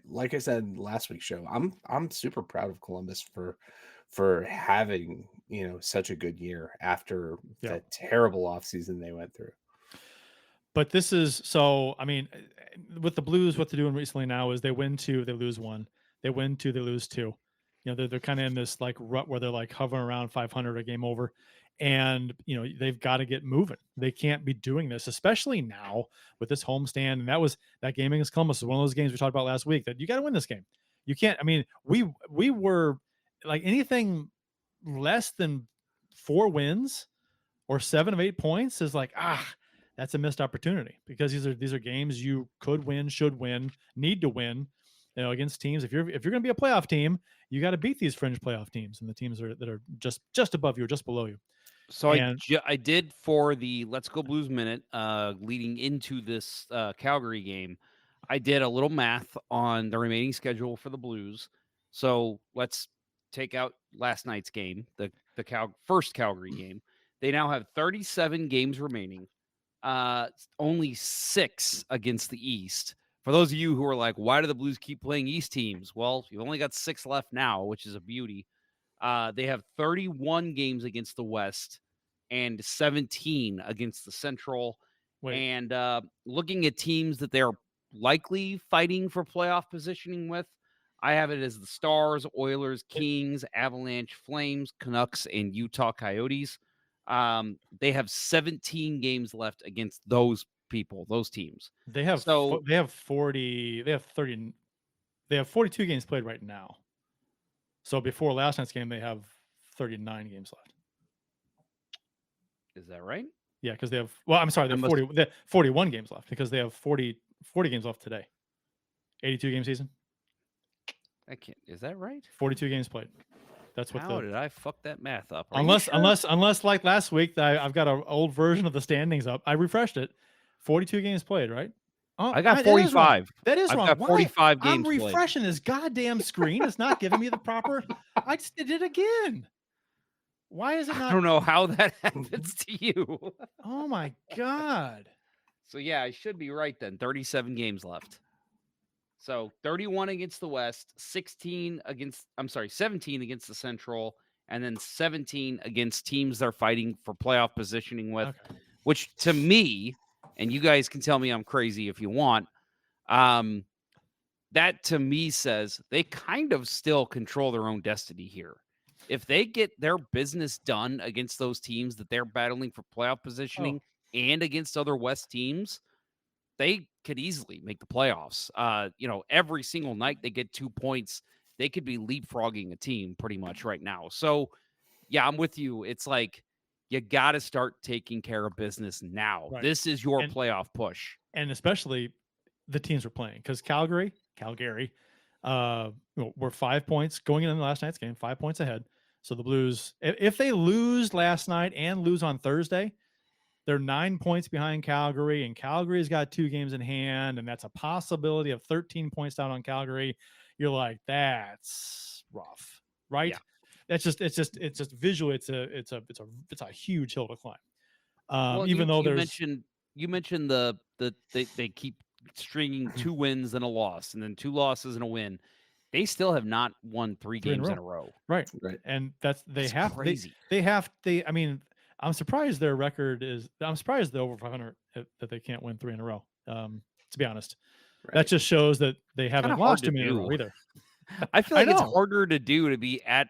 like I said last week's show, I'm super proud of Columbus for having such a good year after that terrible offseason they went through.
But this is so. I mean, with the Blues, what they're doing recently now is they win 2, they lose 1. They win 2, they lose 2. You know, they're kind of in this like rut where they're like hovering around 500 a game over, and you know they've got to get moving. They can't be doing this, especially now with this homestand. And that game against Columbus was one of those games we talked about last week that you got to win this game. You can't. I mean, we were like anything less than 4 wins or 7 of 8 points is like that's a missed opportunity, because these are games you could win, should win, need to win. You know, against teams. If you're going to be a playoff team, you got to beat these fringe playoff teams and the teams that are just above you or just below you.
So I did for the Let's Go Blues minute leading into this Calgary game. I did a little math on the remaining schedule for the Blues. So let's take out last night's game, the first Calgary game. They now have 37 games remaining, only 6 against the East. For those of you who are like, why do the Blues keep playing East teams? Well, you've only got 6 left now, which is a beauty. They have 31 games against the West and 17 against the Central. And looking at teams that they're likely fighting for playoff positioning with, I have it as the Stars, Oilers, Kings, Avalanche, Flames, Canucks, and Utah Coyotes. They have 17 games left against those people, those teams.
They have 40. They have 30. They have 42 games played right now. So before last night's game, they have 39 games left.
Is that right?
Yeah, because they have. Well, I'm sorry, they have 41 games left because they have 40 games left today. 82 game season.
Is that right?
42 games played. That's what.
How did I fuck that math up?
Unless like last week, I've got an old version of the standings up. I refreshed it. 42 games played, right? Oh,
I got 45.
That is wrong.
I've got 45 games
I'm refreshing this goddamn screen. It's not giving me the proper. I just did it again. Why is it not?
I don't know how that happens to you.
Oh my god.
So yeah, I should be right then. 37 games left. So 31 against the West, 17 against the Central, and then 17 against teams they're fighting for playoff positioning with, which to me, and you guys can tell me I'm crazy if you want, that to me says they kind of still control their own destiny here. If they get their business done against those teams that they're battling for playoff positioning and against other West teams, they could easily make the playoffs. Every single night they get 2 points. They could be leapfrogging a team pretty much right now. So, yeah, I'm with you. It's like you got to start taking care of business now. Right. This is your playoff push.
And especially the teams we're playing, because Calgary, we're 5 points going into last night's game, 5 points ahead. So the Blues, if they lose last night and lose on Thursday, they're 9 points behind Calgary, and Calgary's got 2 games in hand, and that's a possibility of 13 points down on Calgary. You're like, that's rough, right? Yeah. It's just visually, it's a huge hill to climb. Even though
you mentioned they keep stringing 2 wins and a loss, and then 2 losses and a win. They still have not won 3 games in a row.
Right. And that's crazy. I mean, I'm surprised their record is. I'm surprised they're over 500 that they can't win 3 in a row. To be honest, that just shows that they haven't lost too many in a row either.
I feel like it's harder to do to be at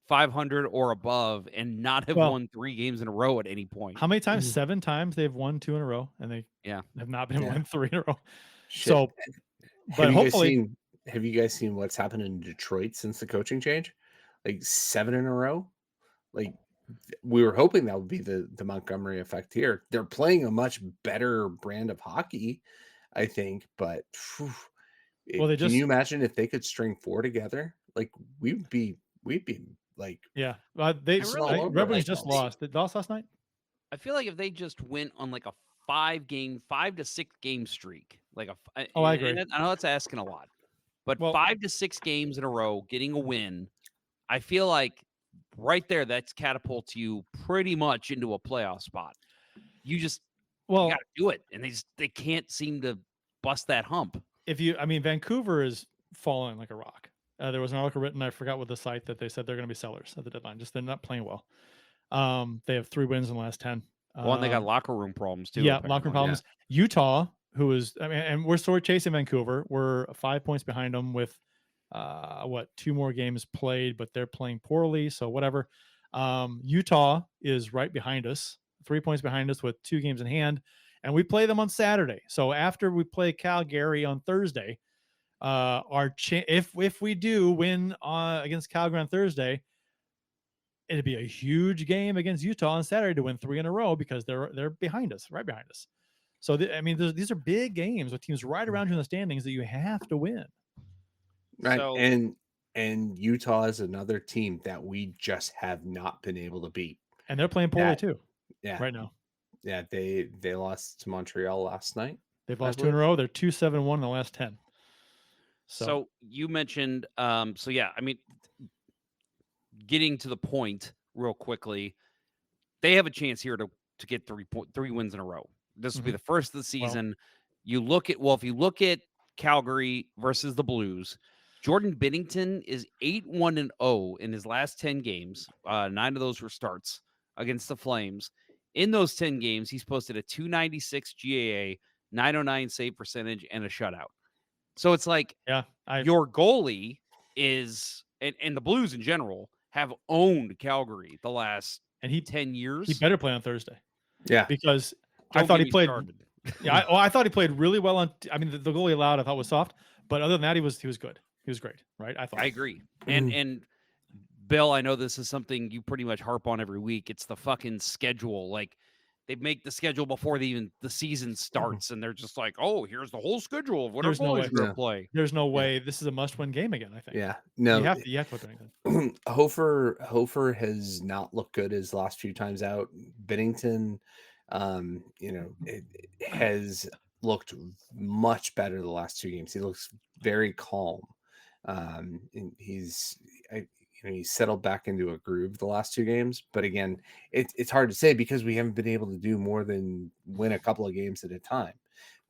500 or above and not have won 3 games in a row at any point.
How many times? 7 times they've won 2 in a row, and they have not been won 3 in a row.
Shit.
So, but hopefully.
Have you guys seen what's happened in Detroit since the coaching change? Like 7 in a row. Like we were hoping that would be the Montgomery effect here. They're playing a much better brand of hockey, I think. But can you imagine if they could string 4 together? Like we'd be like,
yeah. Red Wings just lost. Did they lost last night?
I feel like if they just went on like a 5 to 6 game streak, like
I agree.
I know that's asking a lot. But 5 to 6 games in a row, getting a win, I feel like right there, that's catapults you pretty much into a playoff spot. You just got to do it, and they can't seem to bust that hump.
Vancouver is falling like a rock. There was an article written, I forgot what the site, that they said they're going to be sellers at the deadline. Just they're not playing well. They have 3 wins in the last 10.
Well, and they got locker room problems too.
Yeah,
apparently.
locker room problems. Utah, who is, I mean, and we're sort of chasing Vancouver. We're 5 points behind them with 2 more games played, but they're playing poorly. So whatever. Utah is right behind us, 3 points behind us with 2 games in hand, and we play them on Saturday. So after we play Calgary on Thursday, if we do win against Calgary on Thursday, it'd be a huge game against Utah on Saturday to win 3 in a row because they're behind us, right behind us. So I mean, these are big games with teams right around you in the standings that you have to win.
Right, so, and Utah is another team that we just have not been able to beat,
and they're playing poorly too.
Yeah,
right now.
Yeah, they lost to Montreal last night.
They've lost 2 in a row. They're 2-7-1 in the last 10.
So you mentioned, I mean, getting to the point real quickly, they have a chance here to get 3 wins in a row. This will be the first of the season. If you look at Calgary versus the Blues, Jordan Binnington is 8-1-0 in his last 10 games. 9 of those were starts against the Flames. In those 10 games, he's posted a .296 GAA, .909 save percentage, and a shutout. So it's like your goalie is, and the Blues in general, have owned Calgary the last 10 years.
He better play on Thursday.
Yeah.
Because I thought he played. I thought he played really well on. I mean, the goalie allowed I thought was soft, but other than that, he was good. He was great, right? I
agree. And Bill, I know this is something you pretty much harp on every week. It's the fucking schedule. Like they make the schedule before the season starts, and they're just like, "Oh, here's the whole schedule of what our goalies are going to play."
There's no way this is a must-win game again. I think.
Yeah, no,
you have to put anything.
Hofer has not looked good his last few times out. Binnington, it has looked much better the last 2 games. He looks very calm. And he's settled back into a groove the last 2 games. But again, it's hard to say because we haven't been able to do more than win a couple of games at a time.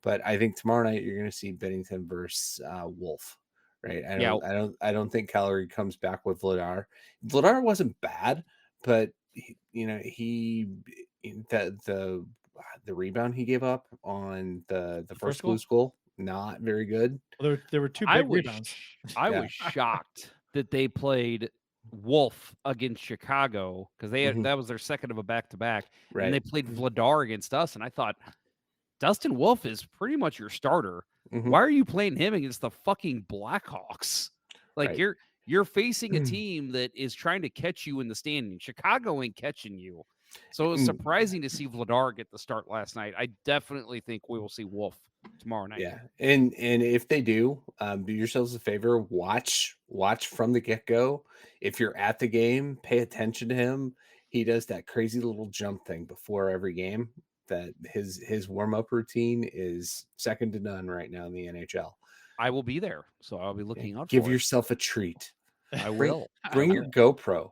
But I think tomorrow night you're going to see Binnington versus Wolf, right? I don't think Calgary comes back with Vladar. Vladar wasn't bad, but the rebound he gave up on the first Blues goal, not very good.
Well, there were 2 big rebounds.
I was shocked that they played Wolf against Chicago because they had, that was their second of a back-to-back, and they played Vladar against us, and I thought Dustin Wolf is pretty much your starter. Why are you playing him against the fucking Blackhawks? Like you're facing a team that is trying to catch you in the standing. Chicago ain't catching you. So it was surprising to see Vladar get the start last night. I definitely think we will see Wolf tomorrow night.
Yeah, and if they do, do yourselves a favor, watch from the get-go. If you're at the game, pay attention to him. He does that crazy little jump thing before every game. That his warm-up routine is second to none right now in the NHL.
I will be there, so I'll be looking out.
Give yourself a treat.
I will.
Bring your GoPro.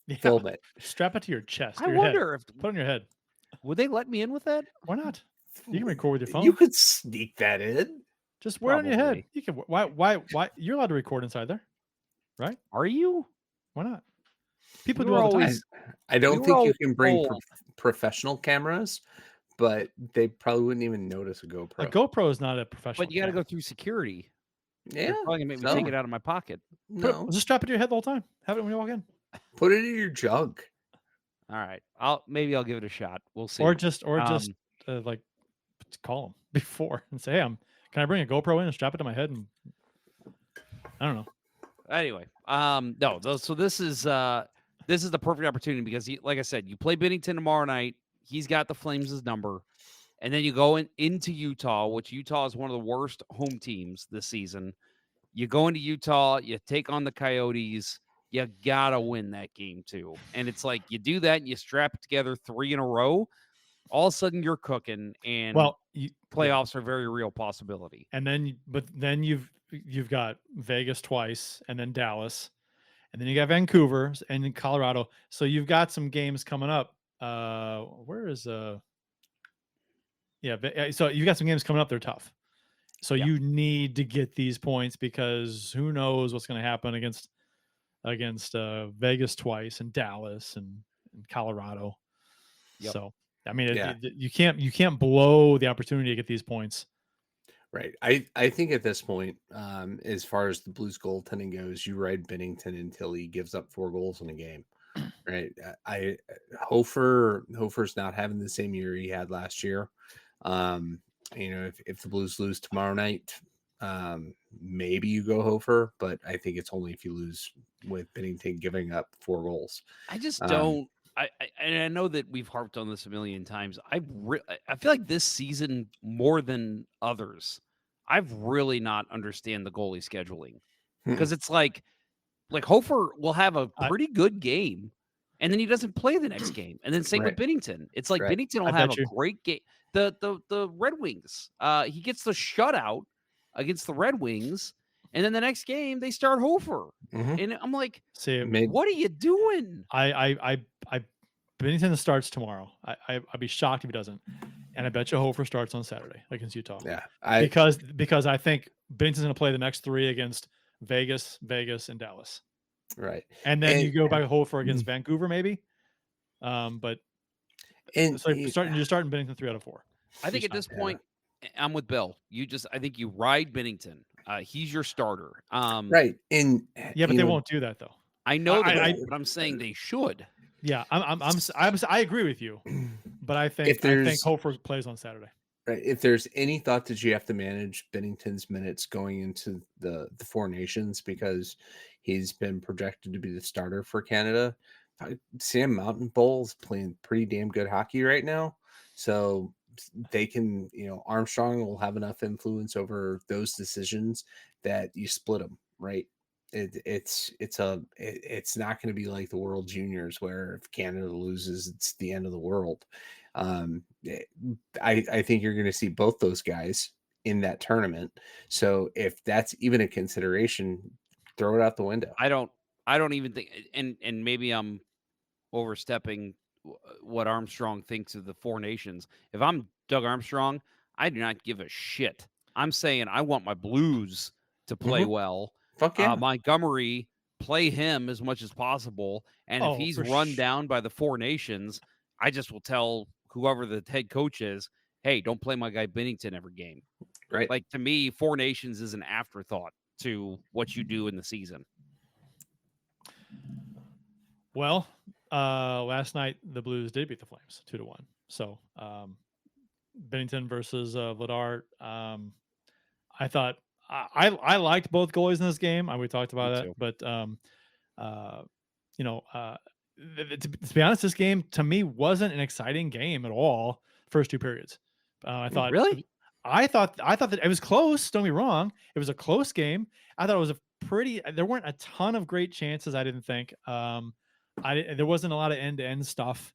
Yeah.
Film it.
Strap it to your chest.
I wonder if
put it on your head.
Would they let me in with that?
Why not? You can record with your phone.
You could sneak that in.
Just wear it on your head. You can. Why? You're allowed to record inside there, right?
Are you?
Why not? People do all the time.
I don't think you can bring professional cameras, but they probably wouldn't even notice a GoPro.
A GoPro is not a professional.
But you got to go through security.
Yeah,
you're probably gonna make me take it out of my pocket.
No,
just strap it to your head the whole time. Have it when you walk in.
Put it in your jug.
All right, I'll give it a shot. We'll see.
Or just like call them before and say, "Hey, can I bring a GoPro in and strap it to my head?" And I don't know.
Anyway, no. So this is the perfect opportunity because, like I said, you play Binnington tomorrow night. He's got the Flames' number, and then you go into Utah, which Utah is one of the worst home teams this season. You go into Utah, you take on the Coyotes. You gotta win that game too. And it's like you do that and you strap it together 3 in a row. All of a sudden you're cooking, and playoffs are a very real possibility.
And then you've got Vegas twice, and then Dallas, and then you got Vancouver and Colorado. So you've got some games coming up. Where is so you got some games coming up. They're tough. So you need to get these points because who knows what's going to happen against Vegas twice and Dallas and Colorado.
Yep.
So I mean, you can't blow the opportunity to get these points.
Right. I think at this point, as far as the Blues goaltending goes, you ride Binnington until he gives up 4 goals in a game. Right. Hofer's not having the same year he had last year. If the Blues lose tomorrow night, maybe you go Hofer, but I think it's only if you lose with Binnington giving up 4 goals.
I just don't. I know that we've harped on this a million times. I feel like this season more than others, I've really not understand the goalie scheduling because it's like Hofer will have a pretty good game, and then he doesn't play the next game, and then same with Binnington. It's like Binnington will have a great game. The Red Wings, he gets the shutout against the Red Wings, and then the next game they start Hofer, and I'm like, what are you doing?
Binnington starts tomorrow. I'd be shocked if he doesn't, and I bet you Hofer starts on Saturday against Utah.
Yeah,
because I think Binnington's going to play the next 3 against Vegas, and Dallas.
Right,
and then you go back to Hofer against Vancouver, maybe. But you're starting Binnington 3 out of 4.
I think at this point, I'm with Bill. I think you ride Binnington. He's your starter.
Right.
But they won't do that though.
I know that, but I'm saying they should.
Yeah, I agree with you, but I think Hofer plays on Saturday.
Right. If there's any thought that you have to manage Binnington's minutes going into the 4 Nations because he's been projected to be the starter for Canada, Sam Mountain Bowl is playing pretty damn good hockey right now, so they can, Armstrong will have enough influence over those decisions that you split them, right? It's not going to be like the World Juniors where if Canada loses, it's the end of the world. I think you're going to see both those guys in that tournament. So if that's even a consideration, throw it out the window.
I don't even think, and maybe I'm overstepping what Armstrong thinks of the 4 Nations. If I'm Doug Armstrong, I do not give a shit. I'm saying I want my Blues to play well.
Fuck yeah.
Montgomery, play him as much as possible. And if he's run down by the 4 Nations, I just will tell whoever the head coach is, hey, don't play my guy Binnington every game.
Right.
Like, to me, 4 Nations is an afterthought to what you do in the season.
Well, last night the Blues did beat the Flames 2-1. So Binnington versus Vladar. I thought I liked both goalies in this game. We talked about that, but to be honest, this game to me wasn't an exciting game at all. First 2 periods, I thought.
Really?
I thought that it was close. Don't be wrong. It was a close game. I thought it was there weren't a ton of great chances. I didn't think. There wasn't a lot of end-to-end stuff.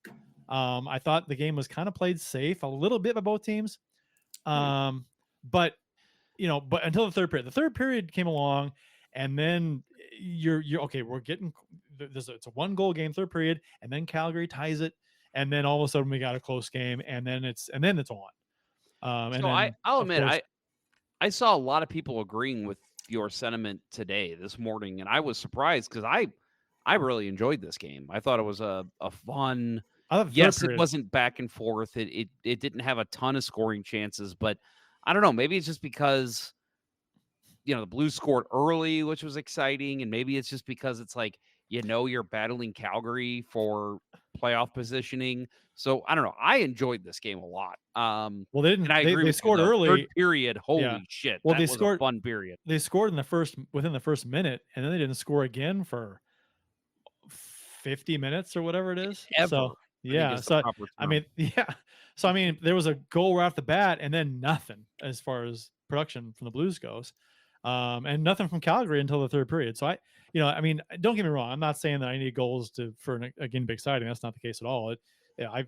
I thought the game was kind of played safe a little bit by both teams. But until the third period. The third period came along, and then you're okay. We're getting it's a 1-goal game, third period, and then Calgary ties it, and then all of a sudden we got a close game, and then it's on.
I'll admit, I saw a lot of people agreeing with your sentiment this morning, and I was surprised because I really enjoyed this game. I thought it was a fun. Yes, it wasn't back and forth. It didn't have a ton of scoring chances, but I don't know. Maybe it's just because the Blues scored early, which was exciting, and maybe it's just because it's like you're battling Calgary for playoff positioning. So I don't know. I enjoyed this game a lot.
Well, they didn't.
And I agree
they scored early.
Third period. Holy shit!
Well,
that was a fun period.
They scored within the first minute, and then they didn't score again for 50 minutes or whatever it is.
Ever.
So yeah. So I mean, there was a goal right off the bat, and then nothing as far as production from the Blues goes, and nothing from Calgary until the third period. So don't get me wrong. I'm not saying that I need goals for a game to be exciting. That's not the case at all. I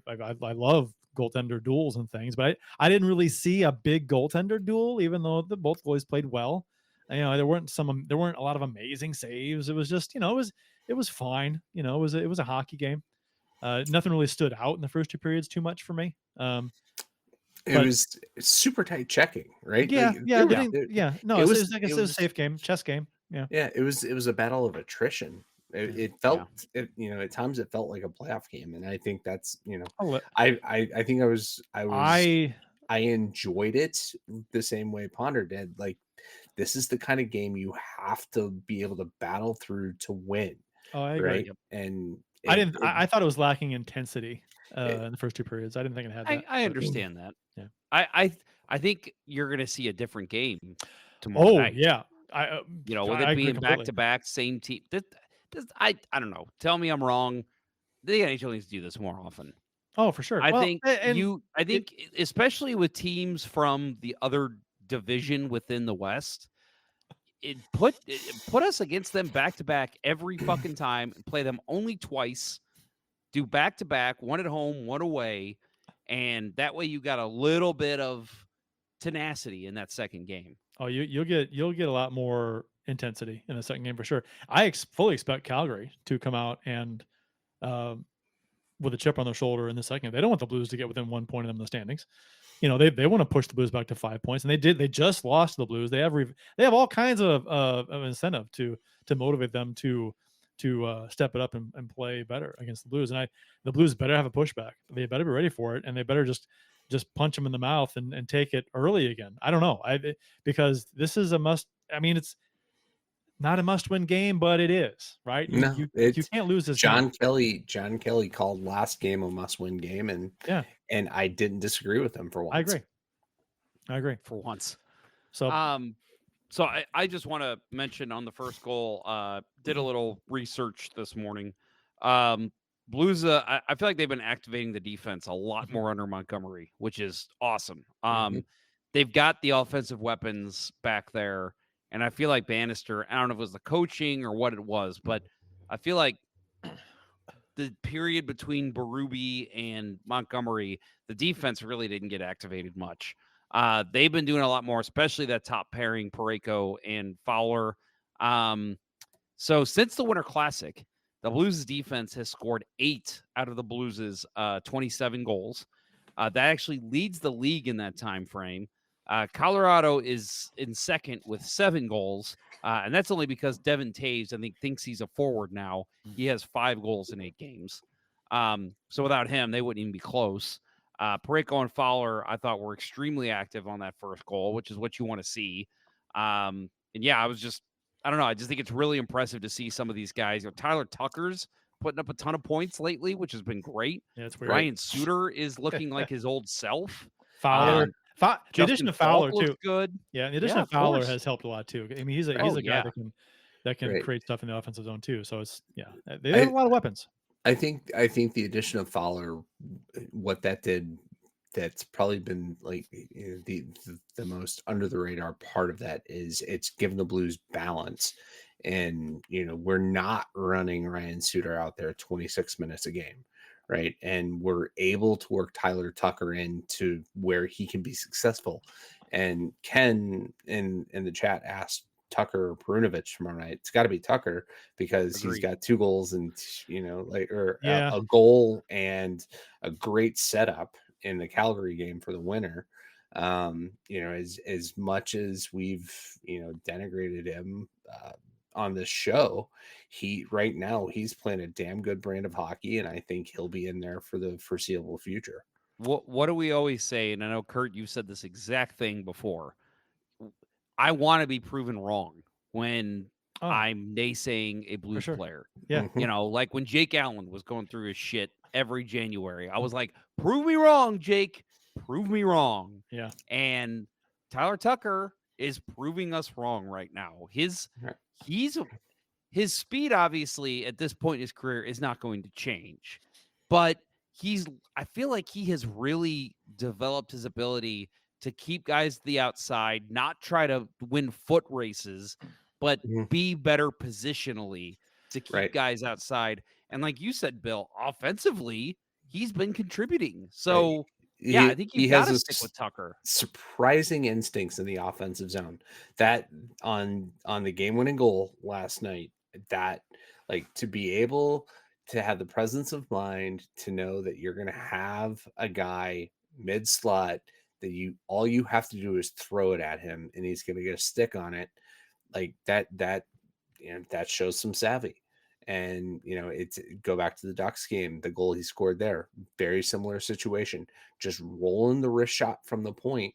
love goaltender duels and things, but I didn't really see a big goaltender duel, even though both goalies played well. There weren't a lot of amazing saves. It was just, it was fine. It was a hockey game. Nothing really stood out in the first 2 periods too much for me.
It was super tight checking, right?
Yeah, No, it was a safe game, chess game. Yeah,
yeah. It was a battle of attrition. It felt, at times it felt like a playoff game, and I think that's, I think I enjoyed it the same way Ponder did. Like, this is the kind of game you have to be able to battle through to win.
Oh, I agree.
Right. And
I thought it was lacking intensity in the first two periods. I didn't think it had that.
I understand that.
Yeah.
I think you're going to see a different game tomorrow night.
Yeah.
With it being back to back, same team. I don't know. Tell me I'm wrong. The NHL needs to do this more often.
Oh, for sure.
I think especially with teams from the other division within the West, put us against them back to back every fucking time and play them only twice. Do back to back, one at home, one away, and that way you got a little bit of tenacity in that second game.
Oh, you'll get a lot more intensity in the second game for sure. I fully expect Calgary to come out and with a chip on their shoulder in the second. They don't want the Blues to get within 1 point of them in the standings. They want to push the Blues back to 5 points, and they did. They just lost to the Blues. They have all kinds of incentive to motivate them to step it up and play better against the Blues. And the Blues better have a pushback. They better be ready for it, and they better just punch them in the mouth and take it early again. I don't know. Because this is a must. I mean, it's not a must-win game, but it is, right? You can't lose this
game.
John
Kelly called last game a must-win game, and I didn't disagree with him for once.
I agree
for once.
So
I just want to mention on the first goal, did a little research this morning. Blues, I feel like they've been activating the defense a lot more under Montgomery, which is awesome. They've got the offensive weapons back there. And I feel like Bannister, I don't know if it was the coaching or what it was, but I feel like the period between Berube and Montgomery, the defense really didn't get activated much. They've been doing a lot more, especially that top pairing, Parayko and Fowler. So since the Winter Classic, the Blues' defense has scored 8 out of the Blues' 27 goals. That actually leads the league in that time frame. Colorado is in second with 7 goals, and that's only because Devin Taves, I think, thinks he's a forward now. He has 5 goals in 8 games. So without him, they wouldn't even be close. Parayko and Fowler, I thought, were extremely active on that first goal, which is what you want to see. And yeah, I don't know. I just think it's really impressive to see some of these guys. Tyler Tucker's putting up a ton of points lately, which has been great.
Yeah, it's weird.
Ryan Suter is looking like his old self.
Fowler. The addition of Fowler too.
Good.
Yeah, the addition of Fowler has helped a lot too. I mean, he's a guy that can create stuff in the offensive zone too. So it's they have a lot of weapons.
I think the addition of Fowler, what that did, that's probably been like the most under the radar part of that is it's given the Blues balance. And we're not running Ryan Suter out there 26 minutes a game. Right. And we're able to work Tyler Tucker into where he can be successful. And Ken in the chat asked Tucker or Perunovich tomorrow night. It's got to be Tucker because he's got 2 goals and, a goal and a great setup in the Calgary game for the winner. As much as we've, denigrated him, on this show, right now he's playing a damn good brand of hockey, and I think he'll be in there for the foreseeable future.
What do we always say? And I know, Kurt, you said this exact thing before. I want to be proven wrong when I'm naysaying a Blues player.
Yeah.
Like when Jake Allen was going through his shit every January, I was like, prove me wrong, Jake. Prove me wrong.
Yeah.
And Tyler Tucker is proving us wrong right now. His speed, obviously, at this point in his career is not going to change, but I feel like he has really developed his ability to keep guys to the outside, not try to win foot races, but be better positionally to keep guys outside. And like you said, Bill, offensively, he's been contributing. So I think you got to stick with Tucker.
Surprising instincts in the offensive zone. That on the game-winning goal last night, that to be able to have the presence of mind to know that you're going to have a guy mid-slot that all you have to do is throw it at him and he's going to get a stick on it. Like that shows some savvy. And, it's go back to the Ducks game, the goal he scored there, very similar situation, just rolling the wrist shot from the point.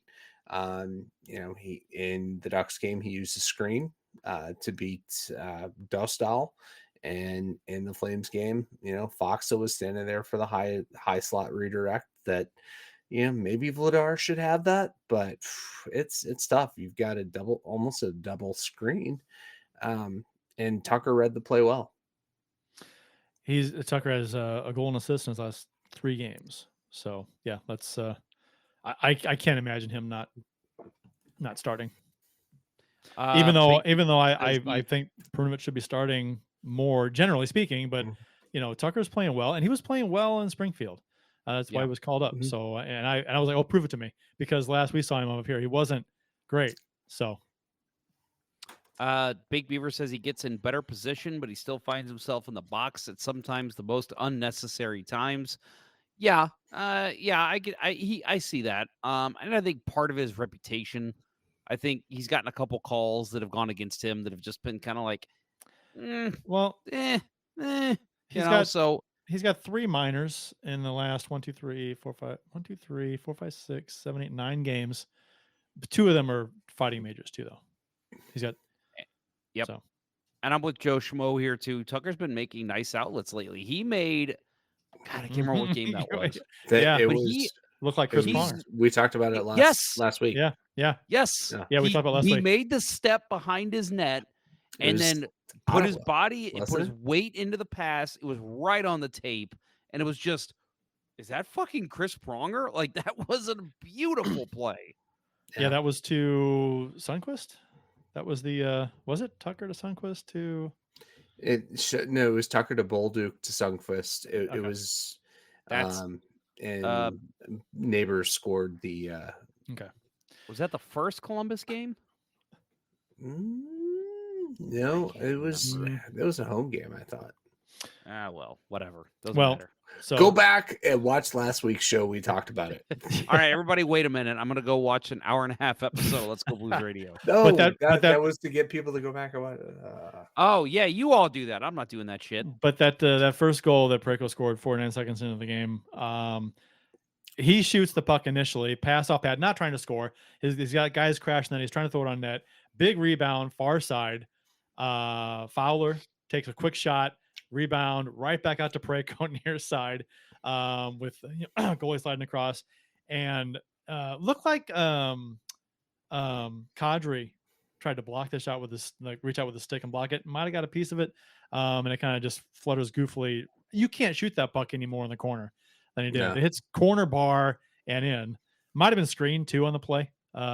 He in the Ducks game, he used a screen to beat Dostal. And in the Flames game, Foxa was standing there for the high slot redirect that, maybe Vladar should have that, but it's tough. You've got almost a double screen. And Tucker read the play well.
Tucker has a goal and assist in his last 3 games. So yeah, that's I can't imagine him not starting. Even though I think Perunovic should be starting more, generally speaking, but Tucker's playing well, and he was playing well in Springfield. That's why he was called up.
Mm-hmm.
So and I was like, oh, prove it to me, because last we saw him up here, he wasn't great. So
Big Beaver says he gets in better position, but he still finds himself in the box at sometimes the most unnecessary times. Yeah, I see that. And I think part of his reputation, I think he's gotten a couple calls that have gone against him that have just been kind of like,
he's got 3 minors in the last 9 games. 2 of them are fighting majors too, though. He's got.
Yep.
So.
And I'm with Joe Schmo here too. Tucker's been making nice outlets lately. He made, God, I can't remember what game that was.
He looked like Chris Pronger.
We talked about it last week.
Yeah.
Yes.
Yeah, we talked about last week.
He made the step behind his net and then put his body and put his weight into the pass. It was right on the tape. And it was just, is that fucking Chris Pronger? Like, that was a beautiful play.
Yeah, that was to Sundqvist. That was the was it Tucker to Sundqvist to?
It was Tucker to Bolduc to Sundqvist. It was and Neighbors scored the.
Okay,
was that the first Columbus game?
No, it was a home game, I thought.
Well, whatever. Doesn't matter.
So go back and watch last week's show. We talked about it.
All right, everybody, wait a minute. I'm going to go watch an 1.5-hour episode of Let's Go Blues Radio.
No, but that was to get people to go back and watch.
Oh, yeah, you all do that. I'm not doing that shit.
But that first goal that Parayko scored 49 seconds into the game, he shoots the puck initially, pass off pad, not trying to score. He's got guys crashing that. He's trying to throw it on net. Big rebound, far side. Fowler takes a quick shot. Rebound right back out to Parayko near side, with goalie sliding across, and looked like Kadri tried to block the shot with this, reach out with the stick and block it. Might have got a piece of it, and it kind of just flutters goofily. You can't shoot that puck anymore in the corner than he did. Yeah. It hits corner bar and in. Might have been screened too on the play.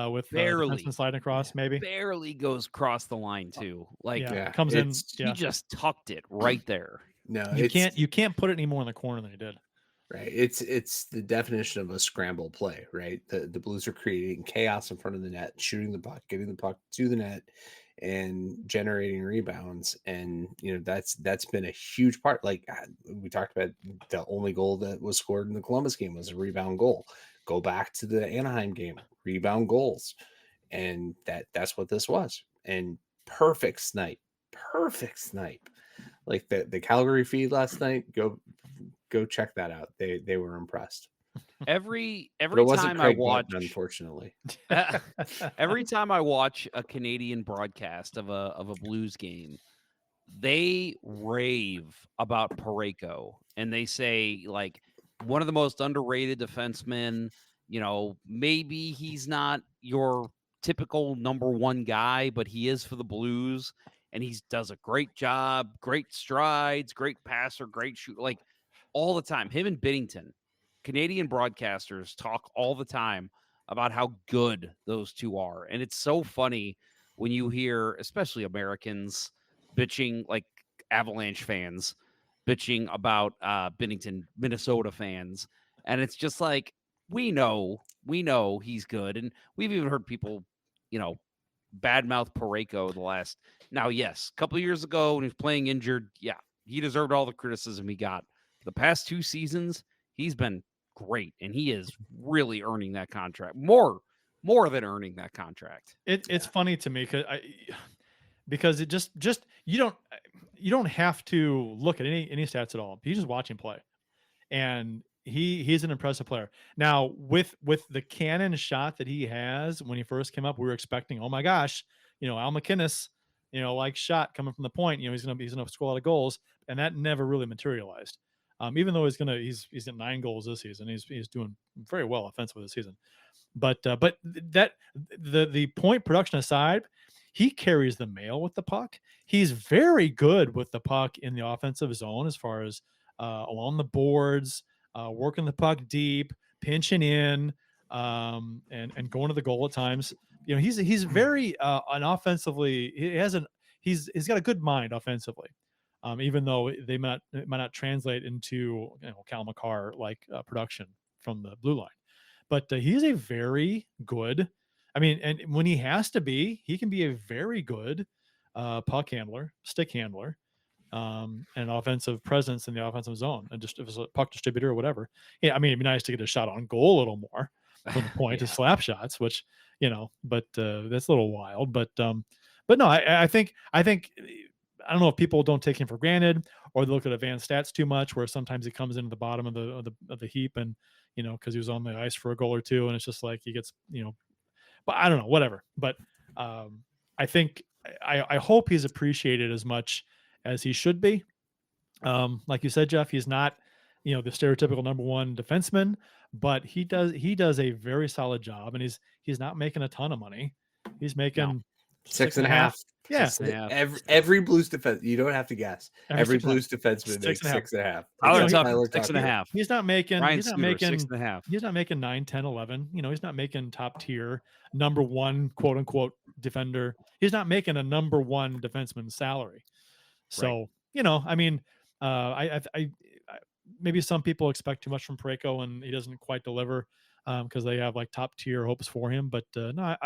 With
barely
sliding across, maybe
barely goes across the line too.
Comes in.
He just tucked it right there.
No,
you can't put it any more in the corner than he did.
Right. It's the definition of a scramble play, right? The Blues are creating chaos in front of the net, shooting the puck, getting the puck to the net, and generating rebounds. And that's been a huge part. Like we talked about, the only goal that was scored in the Columbus game was a rebound goal. Go back to the Anaheim game, rebound goals. And that's what this was. And perfect snipe. Like the Calgary feed last night, go check that out. They were impressed.
Every
time
I watch,
Button, unfortunately.
Every time I watch a Canadian broadcast of a Blues game, they rave about Parayko and they say, like, one of the most underrated defensemen. Maybe he's not your typical number one guy, but he is for the Blues, and he does a great job, great strides, great passer, great shoot, like all the time. Him and Binnington, Canadian broadcasters talk all the time about how good those two are. And it's so funny when you hear, especially Americans, bitching, like Avalanche fans, bitching about Binnington, Minnesota fans. And it's just like, we know he's good. And we've even heard people, badmouth Parayko the last. Now, yes, a couple of years ago when he was playing injured, yeah, he deserved all the criticism he got. The past 2 seasons, he's been great, and he is really earning that contract. More than earning that contract.
It's funny to me because because it just you don't have to look at any stats at all. You just watch him play, and he's an impressive player. Now with the cannon shot that he has when he first came up, we were expecting, oh my gosh, Al McInnes, like shot coming from the point, he's gonna score a lot of goals, and that never really materialized. Even though he's at 9 goals this season, he's doing very well offensively this season. But that the point production aside, he carries the mail with the puck. He's very good with the puck in the offensive zone as far as along the boards, working the puck deep, pinching in, and going to the goal at times. He's very an offensively. He's got a good mind offensively. Even though it might not translate into Cal McCarr like production from the blue line. But he's a very good, and when he has to be, he can be a very good puck handler, stick handler, and offensive presence in the offensive zone, and just if it's a puck distributor or whatever. Yeah, it'd be nice to get a shot on goal a little more from the point to slap shots, which but that's a little wild. But no, I think I don't know if people don't take him for granted or they look at advanced stats too much, where sometimes he comes into the bottom of the heap and because he was on the ice for a goal or two, and it's just like he gets but I don't know, whatever. But I think I hope he's appreciated as much as he should be. Like you said, Jeff, he's not the stereotypical number one defenseman, but he does a very solid job, and he's not making a ton of money. He's making
6.5.
Yeah,
every Blues defense. You don't have to guess. Every Blues defenseman makes 6.5.
Tyler 6.5.
He's not making.
Ryan
He's not
Suter,
making
6.5.
He's not making 9, 10, 11. He's not making top tier number one quote unquote defender. He's not making a number one defenseman salary. So I maybe some people expect too much from Parayko and he doesn't quite deliver because they have like top tier hopes for him. But no,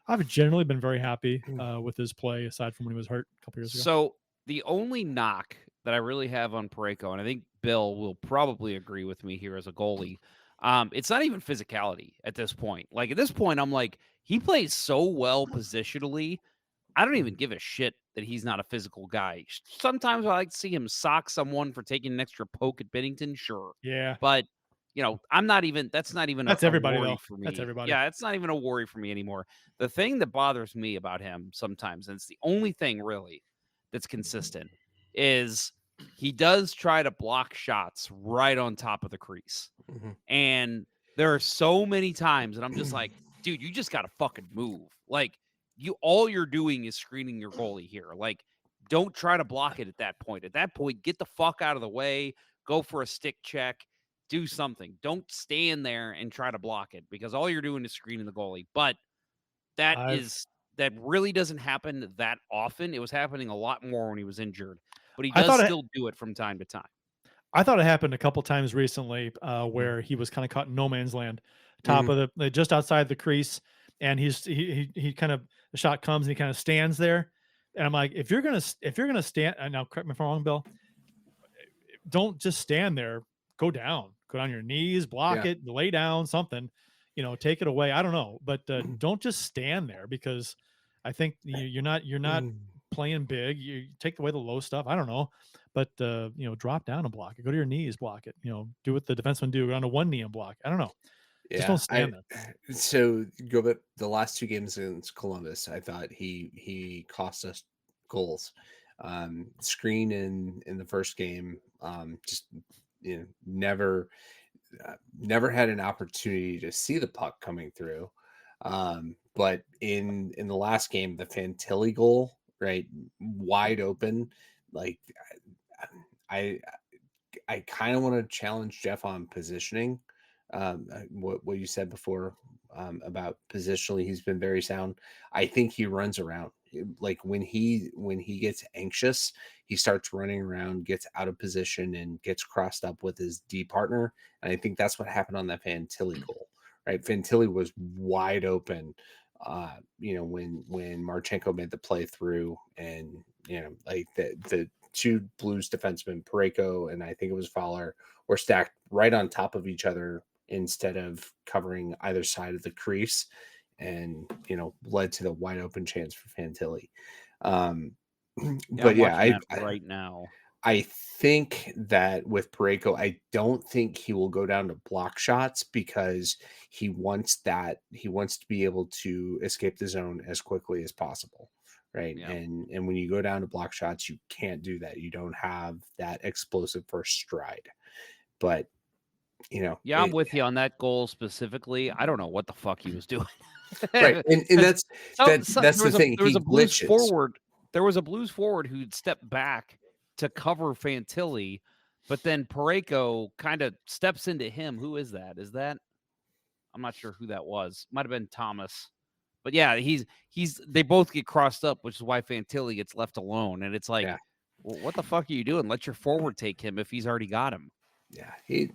I've generally been very happy with his play, aside from when he was hurt a couple years ago.
So the only knock that I really have on Parayko, and I think Bill will probably agree with me here as a goalie, it's not even physicality at this point. Like at this point, I'm like, he plays so well positionally. I don't even give a shit that he's not a physical guy. Sometimes I like to see him sock someone for taking an extra poke at Binnington, sure.
Yeah.
But I'm not even, that's not even
that's
a
everybody
worry
though.
for me.
That's everybody.
Yeah, it's not even a worry for me anymore. The thing that bothers me about him sometimes, and it's the only thing really that's consistent, is he does try to block shots right on top of the crease.
Mm-hmm.
And there are so many times that I'm just like, dude, you just got to fucking move. Like, all you're doing is screening your goalie here. Like, don't try to block it at that point. At that point, get the fuck out of the way, go for a stick check, do something. Don't stand there and try to block it, because all you're doing is screening the goalie. But that really doesn't happen that often. It was happening a lot more when he was injured, but he does still do it from time to time.
I thought it happened a couple times recently where he was kind of caught in no man's land, top of the just outside the crease, and he kind of, the shot comes and he kind of stands there, and I'm like, if you're gonna stand, and now correct me if I'm wrong, Bill, don't just stand there. Go down on your knees, block it, lay down, something, take it away. I don't know, but don't just stand there, because I think you're not playing big. You take away the low stuff. I don't know, but drop down and block it. Go to your knees, block it. Do what the defensemen do. Go on to one knee and block. I don't know. Just don't stand there.
So go back the last 2 games against Columbus. I thought he cost us goals. Screen in the first game. Just never had an opportunity to see the puck coming through. But in the last game, the Fantilli goal, right, wide open. Like I kind of want to challenge Jeff on positioning. What you said before about positionally, he's been very sound. I think he runs around. Like when he gets anxious, he starts running around, gets out of position, and gets crossed up with his D partner. And I think that's what happened on that Fantilli goal, right? Fantilli was wide open, when Marchenko made the play through, and like the 2 Blues defensemen, Parayko and I think it was Fowler, were stacked right on top of each other instead of covering either side of the crease, and led to the wide open chance for Fantilli. Um,
Yeah,
but
I'm
yeah,
watching that right now.
I think that with Parayko, I don't think he will go down to block shots because he wants to be able to escape the zone as quickly as possible. Right.
Yeah.
And when you go down to block shots, you can't do that. You don't have that explosive first stride. But
Yeah, I'm with you on that goal specifically. I don't know what the fuck he was doing.
right. And
'Cause
that's
there
the thing.
was
He
a Blues
glitches.
forward. There was a Blues forward who'd step back to cover Fantilli, but then Parayko kind of steps into him. Who is that? I'm not sure who that was. Might have been Thomas. But yeah, they both get crossed up, which is why Fantilli gets left alone. And it's like, well, what the fuck are you doing? Let your forward take him if he's already got him.
Yeah,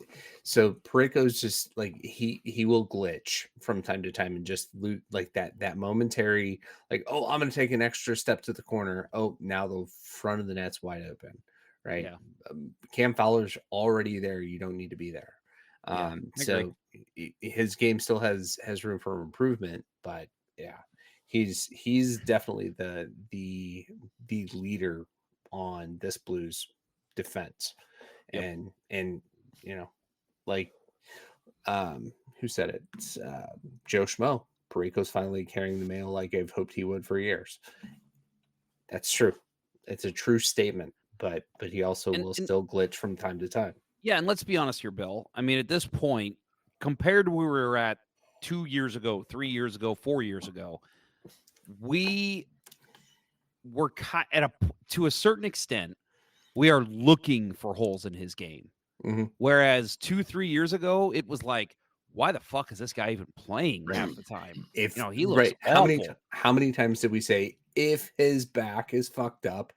so Parayko's just like he will glitch from time to time and just loot like that momentary like, oh, I'm gonna take an extra step to the corner. Oh, now the front of the net's wide open, right?
Yeah.
Cam Fowler's already there. You don't need to be there. So his game still has room for improvement, but yeah, he's definitely the leader on this Blues defense.
Yep.
And like who said it? It's, Joe Schmo. Parayko's finally carrying the mail like I've hoped he would for years. That's true. It's a true statement, but he also will still glitch from time to time.
Yeah, and let's be honest here, Bill. I mean, at this point, compared to where we were at 2 years ago, 3 years ago, 4 years ago, we were to a certain extent, we are looking for holes in his game.
Mm-hmm.
Whereas 2-3 years ago, it was like, why the fuck is this guy even playing half the time? He looks awful.
How many times did we say if his back is fucked up,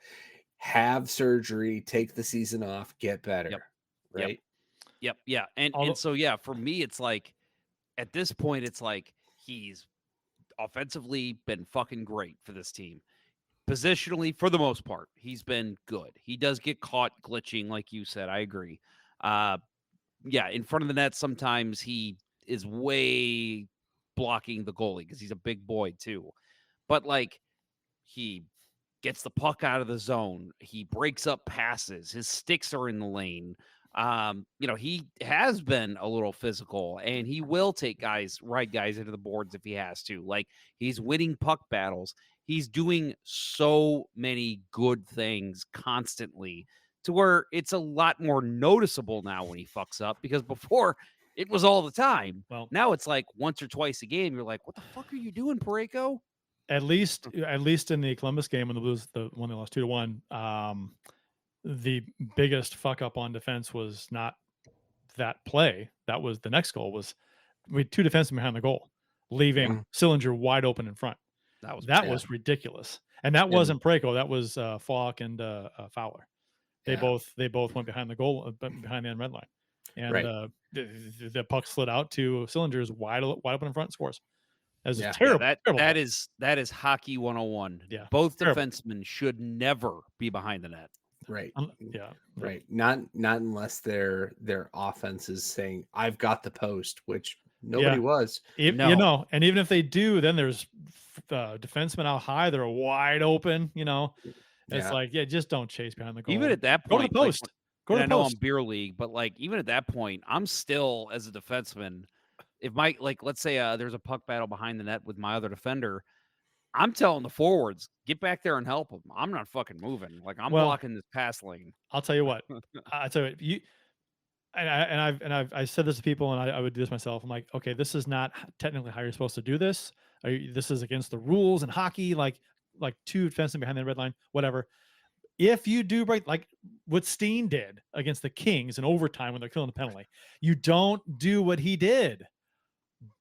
have surgery, take the season off, get better?
Yep.
Right?
Yep. Yeah. And so yeah, for me, it's like at this point, it's like he's offensively been fucking great for this team. Positionally, for the most part, he's been good. He does get caught glitching, like you said. I agree. Yeah, in front of the net, sometimes he is way blocking the goalie because he's a big boy too. But like, he gets the puck out of the zone. He breaks up passes. His sticks are in the lane. He has been a little physical, and he will ride guys into the boards if he has to. Like, he's winning puck battles. He's doing so many good things constantly to where it's a lot more noticeable now when he fucks up, because before it was all the time. Well, now it's like once or twice a game. You're like, what the fuck are you doing, Parayko?
At least in the Columbus game when the Blues, the one they lost 2-1, the biggest fuck up on defense was not that play. That was the next goal. Was we had two defensemen behind the goal, leaving Sillinger wide open in front. That was ridiculous. And that wasn't Parayko. That was Falk and Fowler. They both went behind the goal, behind the end red line, and the puck slid out to Sillinger's wide open in front, scores. That was terrible.
That is hockey 101.
Yeah,
both defensemen should never be behind the net.
Right.
Yeah.
Right. Not unless their offense is saying, I've got the post, which nobody was.
And even if they do, then there's defensemen out high. They're wide open, It's like, just don't chase behind the goal.
Even at that point,
go to the post.
I know I'm beer league, but like, even at that point, I'm still, as a defenseman, if let's say there's a puck battle behind the net with my other defender, I'm telling the forwards, get back there and help them. I'm not fucking moving. Like, I'm blocking this pass lane.
I'll tell you what. I said this to people, and I would do this myself. I'm like, okay, this is not technically how you're supposed to do this. This is against the rules in hockey. Like two defensemen behind the red line, whatever. If you do break, like what Steen did against the Kings in overtime when they're killing the penalty, you don't do what he did.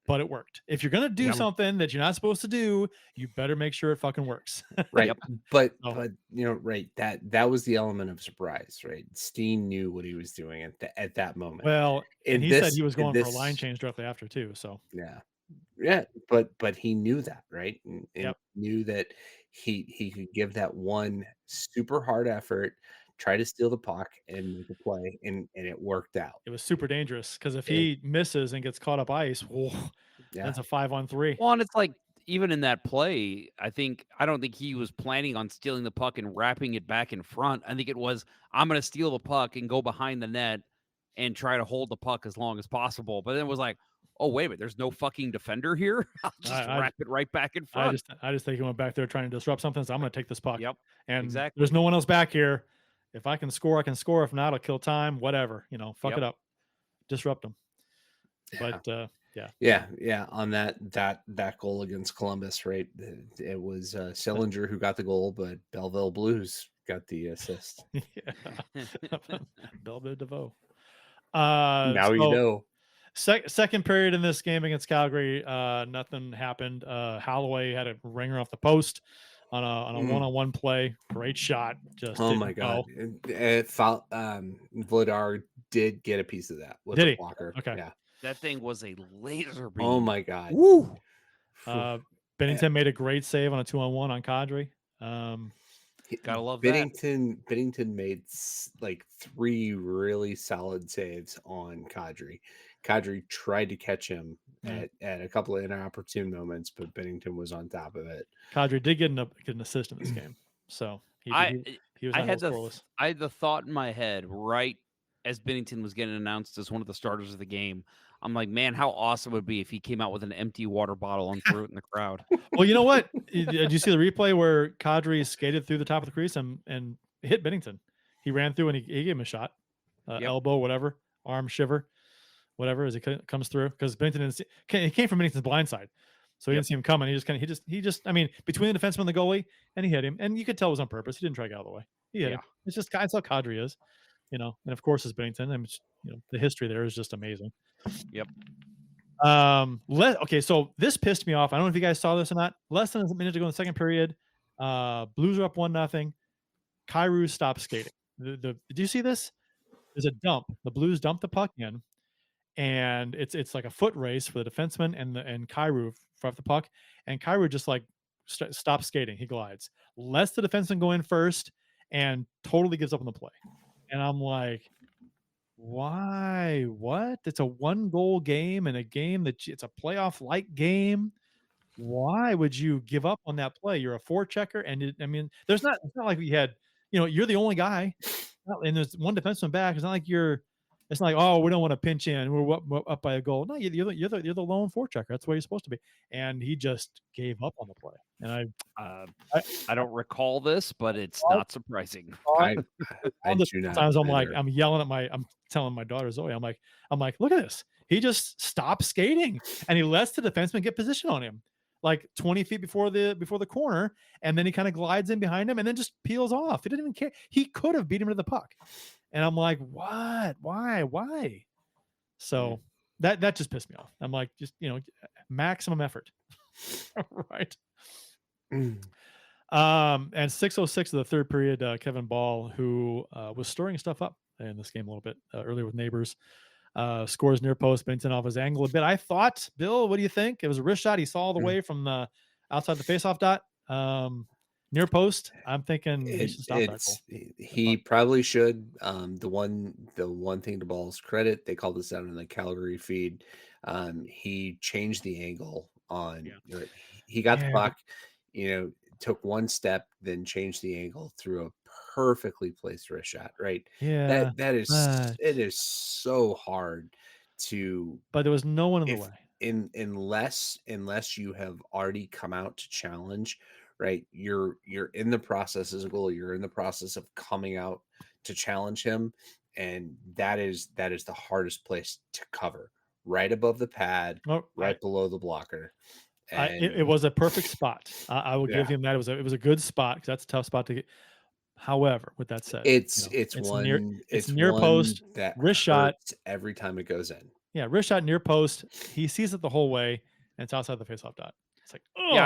But it worked. If you're gonna do something that you're not supposed to do, you better make sure it fucking works.
Right. But right, that was the element of surprise, right? Steen knew what he was doing at that moment.
Well, and he said he was going for a line change directly after too. So
yeah, but he knew that, right? And knew that he could give that one super hard effort, try to steal the puck and make a play, and it worked out.
It was super dangerous because if he misses and gets caught up ice, that's a 5-on-3.
Well, and it's like, even in that play, I don't think he was planning on stealing the puck and wrapping it back in front. I think it was, I'm going to steal the puck and go behind the net and try to hold the puck as long as possible. But then it was like, oh, wait a minute, there's no fucking defender here. I'll just wrap it right back in front.
I just think he went back there trying to disrupt something. So I'm going to take this puck.
Yep.
And
exactly.
there's no one else back here. If I can score, I can score. If not, I'll kill time. Whatever. Fuck it up. Disrupt them. But
yeah. On that goal against Columbus, right? It was Sillinger who got the goal, but Belleville Blues got the assist.
Belleville DeVoe.
Now you know.
Second period in this game against Calgary, nothing happened. Holloway had a ringer off the post on a one-on-one play. Great shot. Just
my god! Vladar did get a piece of that with
did
the
he?
blocker.
Okay.
Yeah.
That thing was a laser beam.
Oh my god!
Woo!
Bennington made a great save on a 2-on-1 on Kadri.
Gotta love
Bennington. Bennington made like 3 really solid saves on Kadri. Kadri tried to catch him at a couple of inopportune moments, but Bennington was on top of it.
Kadri did get an assist in this game, so he was.
I had the thought in my head right as Bennington was getting announced as one of the starters of the game. I'm like, man, how awesome it would be if he came out with an empty water bottle and threw it in the crowd.
Well, you know what? Did you see the replay where Kadri skated through the top of the crease and hit Bennington? He ran through and he gave him a shot, elbow, whatever, arm shiver, whatever, as he comes through. Because Bennington he came from Bennington's blind side, so he didn't see him coming. He just I mean, between the defenseman and the goalie, and he hit him, and you could tell it was on purpose. He didn't try to get out of the way. He hit him. It's just that's how Kadri is, and of course it's Bennington. And the history there is just amazing.
Yep.
Okay, so this pissed me off. I don't know if you guys saw this or not. Less than a minute to go in the second period. Blues are up 1-0. Kyrou stopped skating. Did you see this? There's a dump. The Blues dump the puck in, and it's like a foot race for the defenseman and Kyrou for the puck. And Kyrou just like stops skating. He glides. Lets the defenseman go in first and totally gives up on the play. And I'm like, why? What? It's a 1-goal game and a game it's a playoff-like game. Why would you give up on that play? You're a forechecker, and it's not like we had, you're the only guy, and there's one defenseman back. It's not like it's not like, oh, we don't want to pinch in. We're up by a goal. No, you're the lone forechecker. That's where you're supposed to be. And he just gave up on the play. And
I don't recall this, but it's not surprising.
I do not.
Sometimes I'm yelling I'm telling my daughter Zoe, I'm like, look at this. He just stopped skating and he lets the defenseman get position on him, like 20 feet before the corner, and then he kind of glides in behind him and then just peels off. He didn't even care. He could have beat him to the puck. And I'm like, what? Why? So that just pissed me off. I'm like, just maximum effort. Right. And 6:06 of the third period, Kevin Ball, who was stirring stuff up in this game a little bit earlier with neighbors, scores near post. Bennington off his angle a bit. I thought, Bill, what do you think? It was a wrist shot. He saw all the way from the outside the faceoff dot. Near post, I'm thinking he should stop that goal.
He probably should. The one thing to Ball's credit, they called this out in the Calgary feed. He changed the angle on. He got the puck. Took one step, then changed the angle through a perfectly placed wrist shot. Right.
Yeah.
It is so hard to.
But there was no one in the way.
Unless you have already come out to challenge. Right, you're in the process as a goalie. You're in the process of coming out to challenge him, and that is the hardest place to cover. Right above the pad, right below the blocker. And
it was a perfect spot. I will give him that. It was a good spot because that's a tough spot to get. However, with that said,
it's
near post
that
wrist shot
every time it goes in.
Yeah, wrist shot near post. He sees it the whole way, and it's outside the faceoff dot. It's like, oh.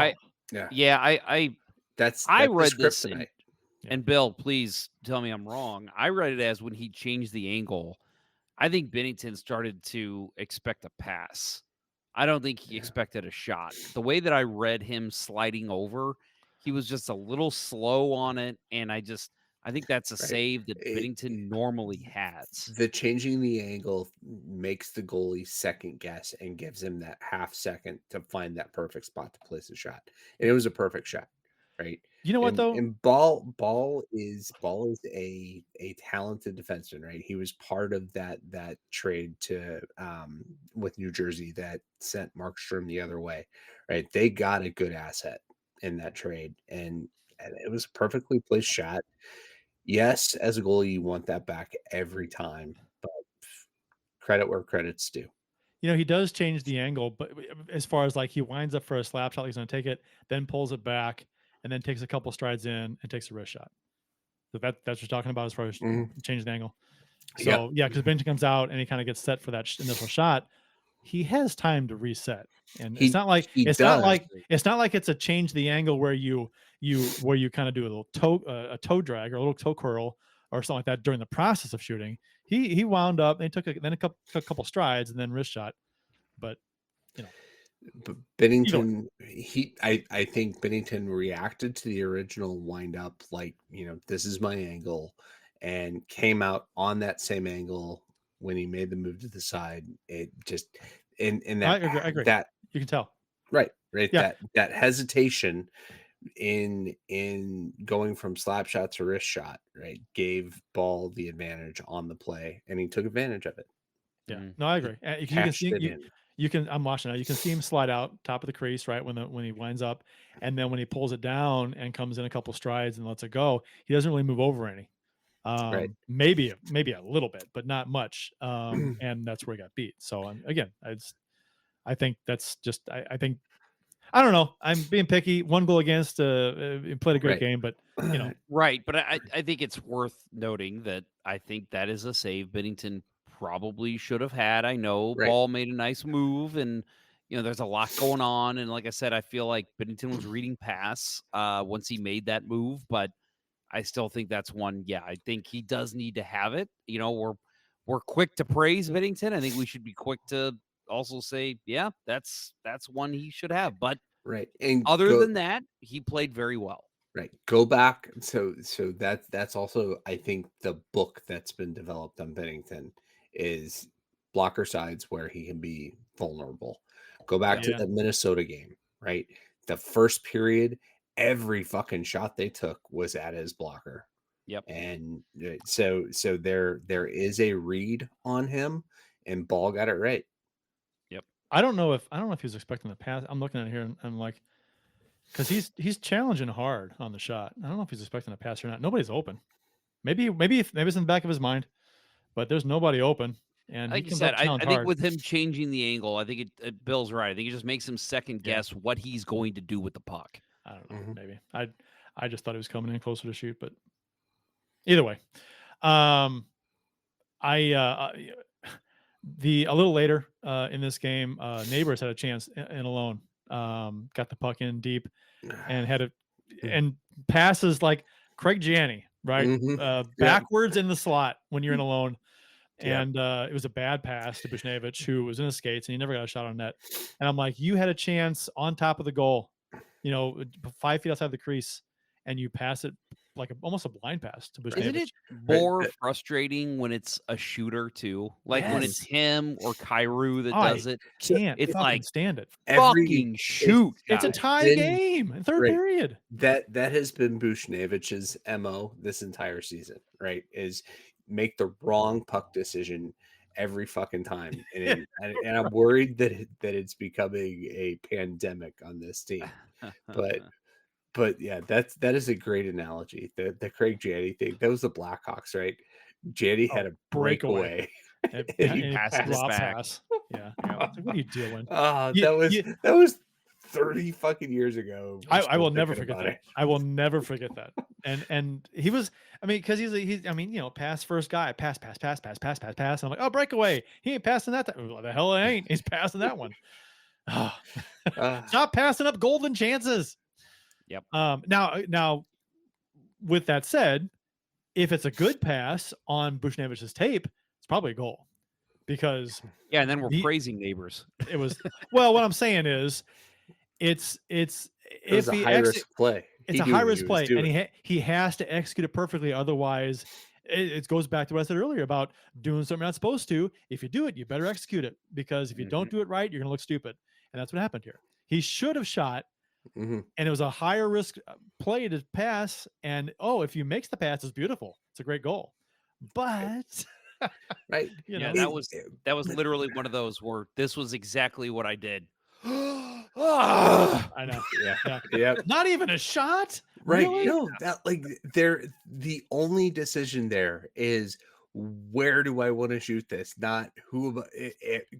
I read this tonight. And Bill, please tell me I'm wrong. I read it as when he changed the angle, I think Bennington started to expect a pass. I don't think he expected a shot. The way that I read him sliding over, he was just a little slow on it, and I I think that's a save that Binnington normally has.
The changing the angle makes the goalie second guess and gives him that half second to find that perfect spot to place a shot. And it was a perfect shot, right?
You know what though?
And Ball is a talented defenseman, right? He was part of that trade to with New Jersey that sent Markstrom the other way, right? They got a good asset in that trade, and it was a perfectly placed shot. Yes, as a goalie, you want that back every time, but credit where credit's due.
You know, he does change the angle, but as far as like he winds up for a slap shot, he's going to take it, then pulls it back, and then takes a couple strides in and takes a wrist shot. So that's what you're talking about as far as changing the angle. So yeah, because Binnington comes out and he kind of gets set for that initial shot. He has time to reset, and it's not like it's not like it's a change the angle where you kind of do a little toe drag or a little toe curl or something like that during the process of shooting. He wound up and took a couple strides and then wrist shot, but you know.
But Binnington, I think Binnington reacted to the original wind up like, you know, this is my angle, and came out on that same angle when he made the move to the side. It just in that
I agree.
That
you can tell.
Right.
Yeah.
That hesitation in going from slap shot to wrist shot, right, gave Ball the advantage on the play, and he took advantage of it.
Yeah. No, I agree. You can I'm watching now. You can see him slide out top of the crease, right, when he winds up, and then when he pulls it down and comes in a couple strides and lets it go, he doesn't really move over any. Maybe a little bit, but not much. And that's where he got beat. So again, I think that's just I think I don't know. I'm being picky. One goal against. He played a great game, but you know,
right. But I think it's worth noting that I think that is a save Binnington probably should have had. I know Ball made a nice move, and you know there's a lot going on. And like I said, I feel like Binnington was reading pass once he made that move, but I still think that's one. Yeah, I think he does need to have it. You know, we're quick to praise Binnington. I think we should be quick to also say, yeah, that's one he should have. But
and
other than that, he played very well.
Right. Go back. So that's also, I think, the book that's been developed on Binnington is blocker sides where he can be vulnerable. Go back to the Minnesota game, right? The first period, every fucking shot they took was at his blocker.
Yep.
And so there is a read on him, and Ball got it right.
Yep.
I don't know if he was expecting the pass. I'm looking at it here and I'm like, because he's challenging hard on the shot. I don't know if he's expecting a pass or not. Nobody's open. Maybe it's in the back of his mind, but there's nobody open. And
like you said, I think with him changing the angle, I think Bill's right. I think it just makes him second guess what he's going to do with the puck.
I don't know. Maybe I just thought he was coming in closer to shoot, but either way, a little later in this game, Neighbors had a chance in alone. Got the puck in deep and had and passes like Craig Janney, right? Backwards in the slot when you're in alone. And it was a bad pass to Bushnevich, who was in his skates and he never got a shot on net. And I'm like, you had a chance on top of the goal, 5 feet outside the crease, and you pass it like almost a blind pass to Bushnevich.
Isn't it more frustrating when it's a shooter too? Like when it's him or Kyrou that does it.
It's like stand it.
Fucking shoot.
It's a tie game in third period.
That has been Bushnevich's MO this entire season, right? Is make the wrong puck decision every fucking time. And I'm worried that it's becoming a pandemic on this team. But yeah, that is a great analogy. The Craig Janney thing. That was the Blackhawks, right? Janney had a breakaway.
And he passed his back. Yeah. Like, what are you doing?
That was 30 fucking years ago.
I will never forget that. I will never forget that. And he was, because he's pass first guy, pass. And I'm like, oh, breakaway. He ain't passing that. Well, the hell I ain't. He's passing that one. Stop passing up golden chances.
Yep.
Now, with that said, if it's a good pass on Bushnevich's tape, it's probably a goal, because
and then we're praising Neighbors.
It was what I'm saying is, it's
a high risk play.
it's a high risk play, and he has to execute it perfectly. Otherwise, it goes back to what I said earlier about doing something you're not supposed to. If you do it, you better execute it, because if you don't do it right, you're going to look stupid. And that's what happened here. He should have shot, and it was a higher risk play to pass. And if you makes the pass, it's beautiful. It's a great goal. But
right,
that was literally one of those where this was exactly what I did.
I know.
Yeah.
Not even a shot.
Right.
Really?
No, the only decision there is, where do I want to shoot this? Not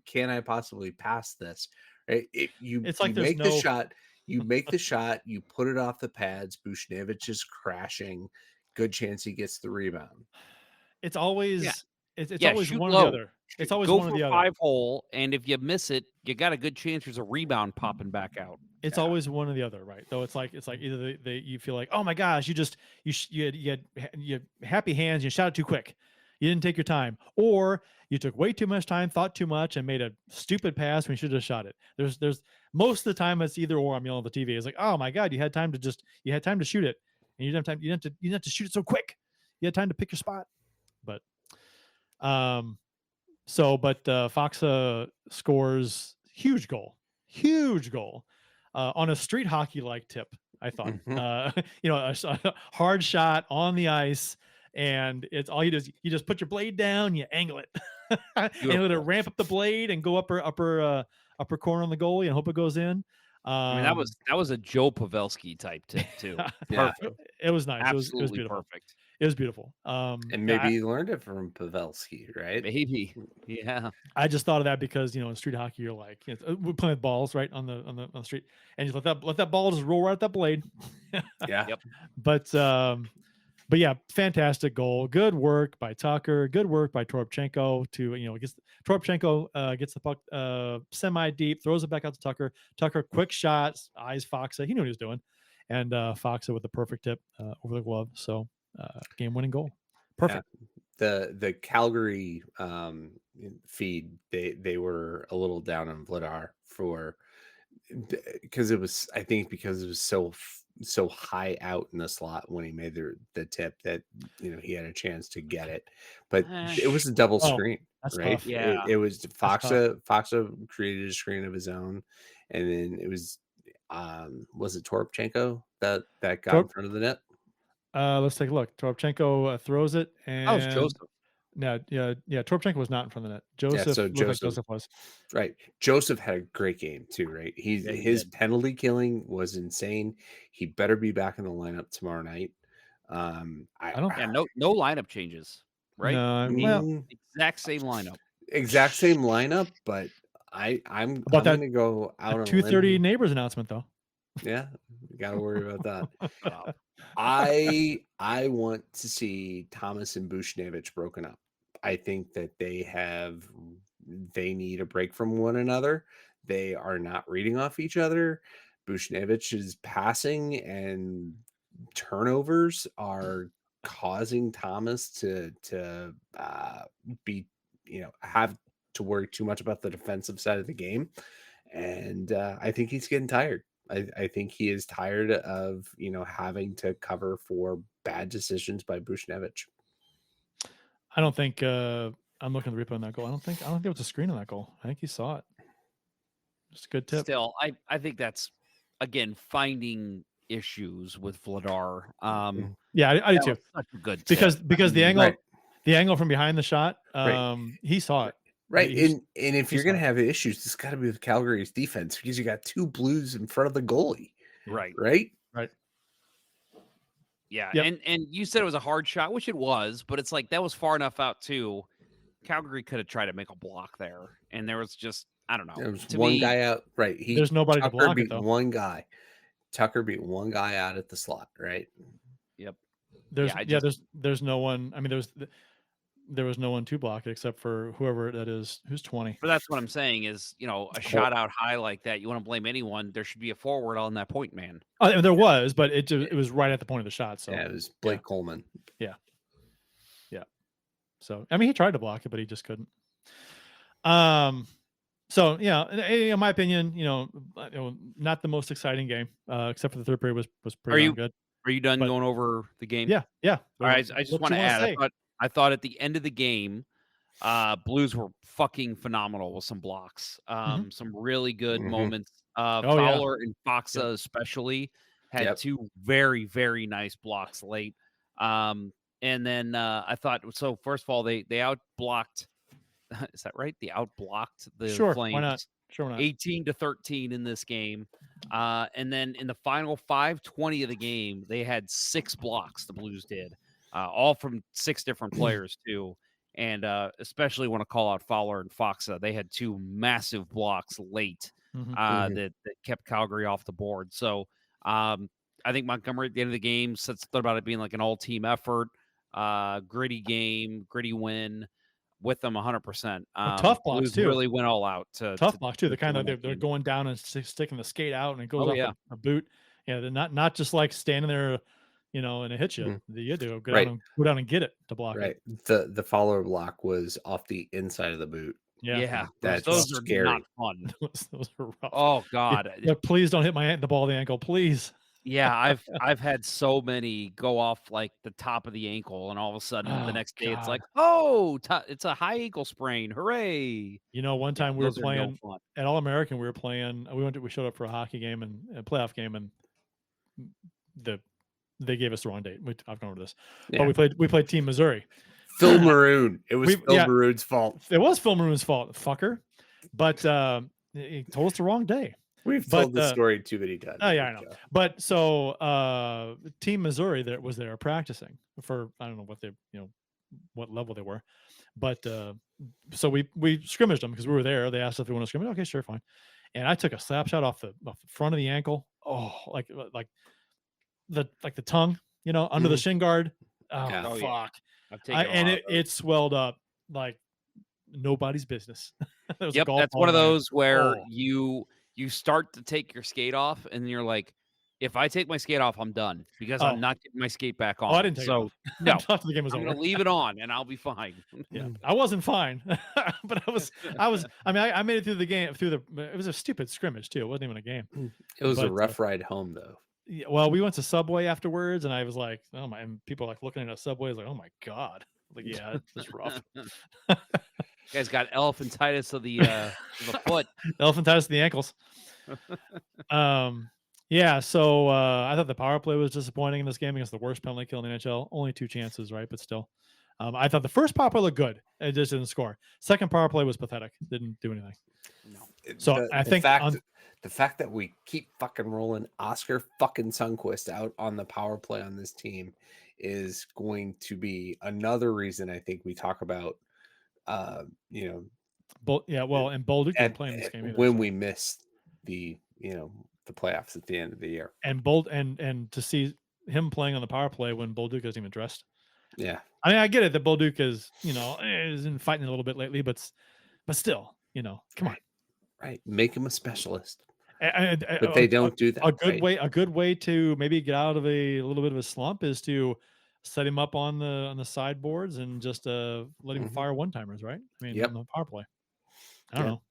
can I possibly pass this? Right.
It's like
you make the shot. You make the shot. You put it off the pads. Buchnevich is crashing. Good chance he gets the rebound.
It's always it's always one or the other. It's always
go
one or
for
the other.
5-hole, and if you miss it, you got a good chance there's a rebound popping back out.
It's always one or the other, right? Though it's like either you feel like, oh my gosh, you had happy hands, you shot it too quick, you didn't take your time, or you took way too much time, thought too much, and made a stupid pass when you should have shot it. There's most of the time it's either or. I'm yelling at the TV. It's like, oh my god, you had time to shoot it, and you didn't have time. You didn't have to shoot it so quick. You had time to pick your spot, but Foxa scores huge goal on a street hockey like tip. I thought, a hard shot on the ice, and it's all you do is you just put your blade down, you angle it, and let it ramp up the blade and go upper corner on the goalie and hope it goes in.
I mean, that was a Joe Pavelski type tip too.
It was nice.
Absolutely
it was beautiful.
Perfect.
It was beautiful.
And maybe he learned it from Pavelski, right?
Maybe. Yeah.
I just thought of that because in street hockey you're like, we're playing with balls right on the street, and you let that ball just roll right at that blade.
Yeah.
Yep.
But yeah, fantastic goal. Good work by Tucker. Good work by Toropchenko Toropchenko gets the puck semi deep, throws it back out to Tucker. Tucker, quick shots, eyes Foxa. He knew what he was doing, and Foxa with the perfect tip over the glove. So game winning goal. Perfect.
Yeah. The Calgary feed, they were a little down on Vladar because it was so high out in the slot when he made the tip that he had a chance to get it, but it was a double screen, right?
Tough.
Yeah,
it was Foxa created a screen of his own, and then it was it Toropchenko that got in front of the net?
Let's take a look. Toropchenko throws it, and
that was Joseph.
No, yeah. Toropchenko was not in front of the net. Joseph was.
Right. Joseph had a great game too, right? His penalty killing was insane. He better be back in the lineup tomorrow night.
No lineup changes, right?
No,
I mean, exact same lineup.
But I'm going to go out on
2:30 neighbors announcement though.
Yeah, got to worry about that. I want to see Thomas and Buchnevich broken up. I think that they need a break from one another. They are not reading off each other. Buchnevich's passing and turnovers are causing Thomas to be, have to worry too much about the defensive side of the game. And I think he's getting tired. I think he is tired of, having to cover for bad decisions by Buchnevich.
I don't think I'm looking at the replay on that goal. I don't think there was a screen on that goal. I think he saw it. Just a good tip.
Still, I think that's again finding issues with Vladar.
Yeah, I do too.
Such a good
because the angle from behind the shot, he saw it.
Right. And if you're going to have issues, it's got to be with Calgary's defense because you got two Blues in front of the goalie.
Right.
Right.
Yeah.
Yep.
And you said it was a hard shot, which it was, but it's like that was far enough out too. Calgary could have tried to make a block there. And there was just, I don't know.
There was one guy out. Right.
There's nobody to block it though.
One guy. Tucker beat one guy out at the slot. Right.
Yep.
There's no one. I mean, there was no one to block it except for whoever that is who's 20.
But that's what I'm saying is, a shot out high like that, you want to blame anyone, there should be a forward on that point man.
Oh, there was, but it was right at the point of the shot. So
yeah, it was Blake Coleman.
Yeah. So I mean, he tried to block it, but he just couldn't. So yeah, in my opinion, not the most exciting game, except for the third period was pretty darn good.
Are you done
But
going over the game?
yeah.
All right, I just
What
want
you
to
wanna
add.
say?
I thought at the end of the game, Blues were fucking phenomenal with some blocks. Some really good moments.
Oh, yeah.
Fowler and Foxa especially had two very, very nice blocks late. And then I thought so. First of all, they outblocked. Is that right? They outblocked the
Sure,
Flames.
why not? Sure, why not?
18-13 in this game. And then in the final 5:20 of the game, they had 6 blocks. The Blues did, all from 6 different players too. And especially want to call out Fowler and Foxa. They had 2 massive blocks late that kept Calgary off the board. So I think Montgomery at the end of the game thought about it being like an all-team effort, gritty game, gritty win. With them 100%.
Tough blocks
Blues
too.
really went all out.
Tough blocks too. The kind of they're going down and sticking the skate out, and it goes off a boot. Yeah, they're not just like standing there, and it hits you. You had to go down and get it to block it.
The Fowler block was off the inside of the boot.
Yeah.
That's
those
scary.
are not fun.
those are rough.
Oh God.
Yeah, please don't hit the ball of the ankle, please.
Yeah, I've had so many go off like the top of the ankle, and all of a sudden the next day it's like, it's a high ankle sprain. Hooray!
One time we were playing at All American. We showed up for a hockey game and a playoff game, and they gave us the wrong date. I've gone over this, but we played Team Missouri.
Phil Maroon. It was Phil Maroon's fault.
It was Phil Maroon's fault, fucker. But he told us the wrong day.
We've told this story too many times.
Oh yeah, I know. But so Team Missouri that was there practicing for, I don't know what what level they were, but so we scrimmaged them because we were there. They asked if we want to scrimmage. Okay, sure, fine. And I took a slap shot off the front of the ankle. Oh, like the tongue, under the shin guard. Oh fuck! It swelled up like nobody's business.
Yep, that's one of those where you start to take your skate off, and you're like, if I take my skate off, I'm done because I'm not getting my skate back on.
I didn't take it off.
No,
after the game was
I'm
over.
going to leave it on, and I'll be fine.
Yeah, I wasn't fine, but I was. I mean, I made it through the game. It was a stupid scrimmage too. It wasn't even a game.
It was a rough ride home, though.
Yeah, well, we went to Subway afterwards, and I was like, "Oh my!" And people like looking at Subway, like, "Oh my god!" Like, yeah, it's rough.
You guys got elephantitis of the foot.
Elephantitis of the ankles. Yeah, so I thought the power play was disappointing in this game against the worst penalty kill in the NHL. Only 2 chances, right? But still. I thought the first power play looked good. It just didn't score. Second power play was pathetic. Didn't do anything.
No.
So I think
the fact that we keep fucking rolling Oscar fucking Sundqvist out on the power play on this team is going to be another reason I think we talk about and
Bolduc didn't play in this game either,
when we missed the the playoffs at the end of the year.
And and to see him playing on the power play when Bolduc isn't even dressed.
Yeah.
I mean, I get it that Bolduc is, is in fighting a little bit lately, but still, come on.
Right. Make him a specialist.
But
they don't do that.
A good way to maybe get out of a little bit of a slump is to set him up on the sideboards and just let him fire one-timers, right? I mean, on the power play. I don't know.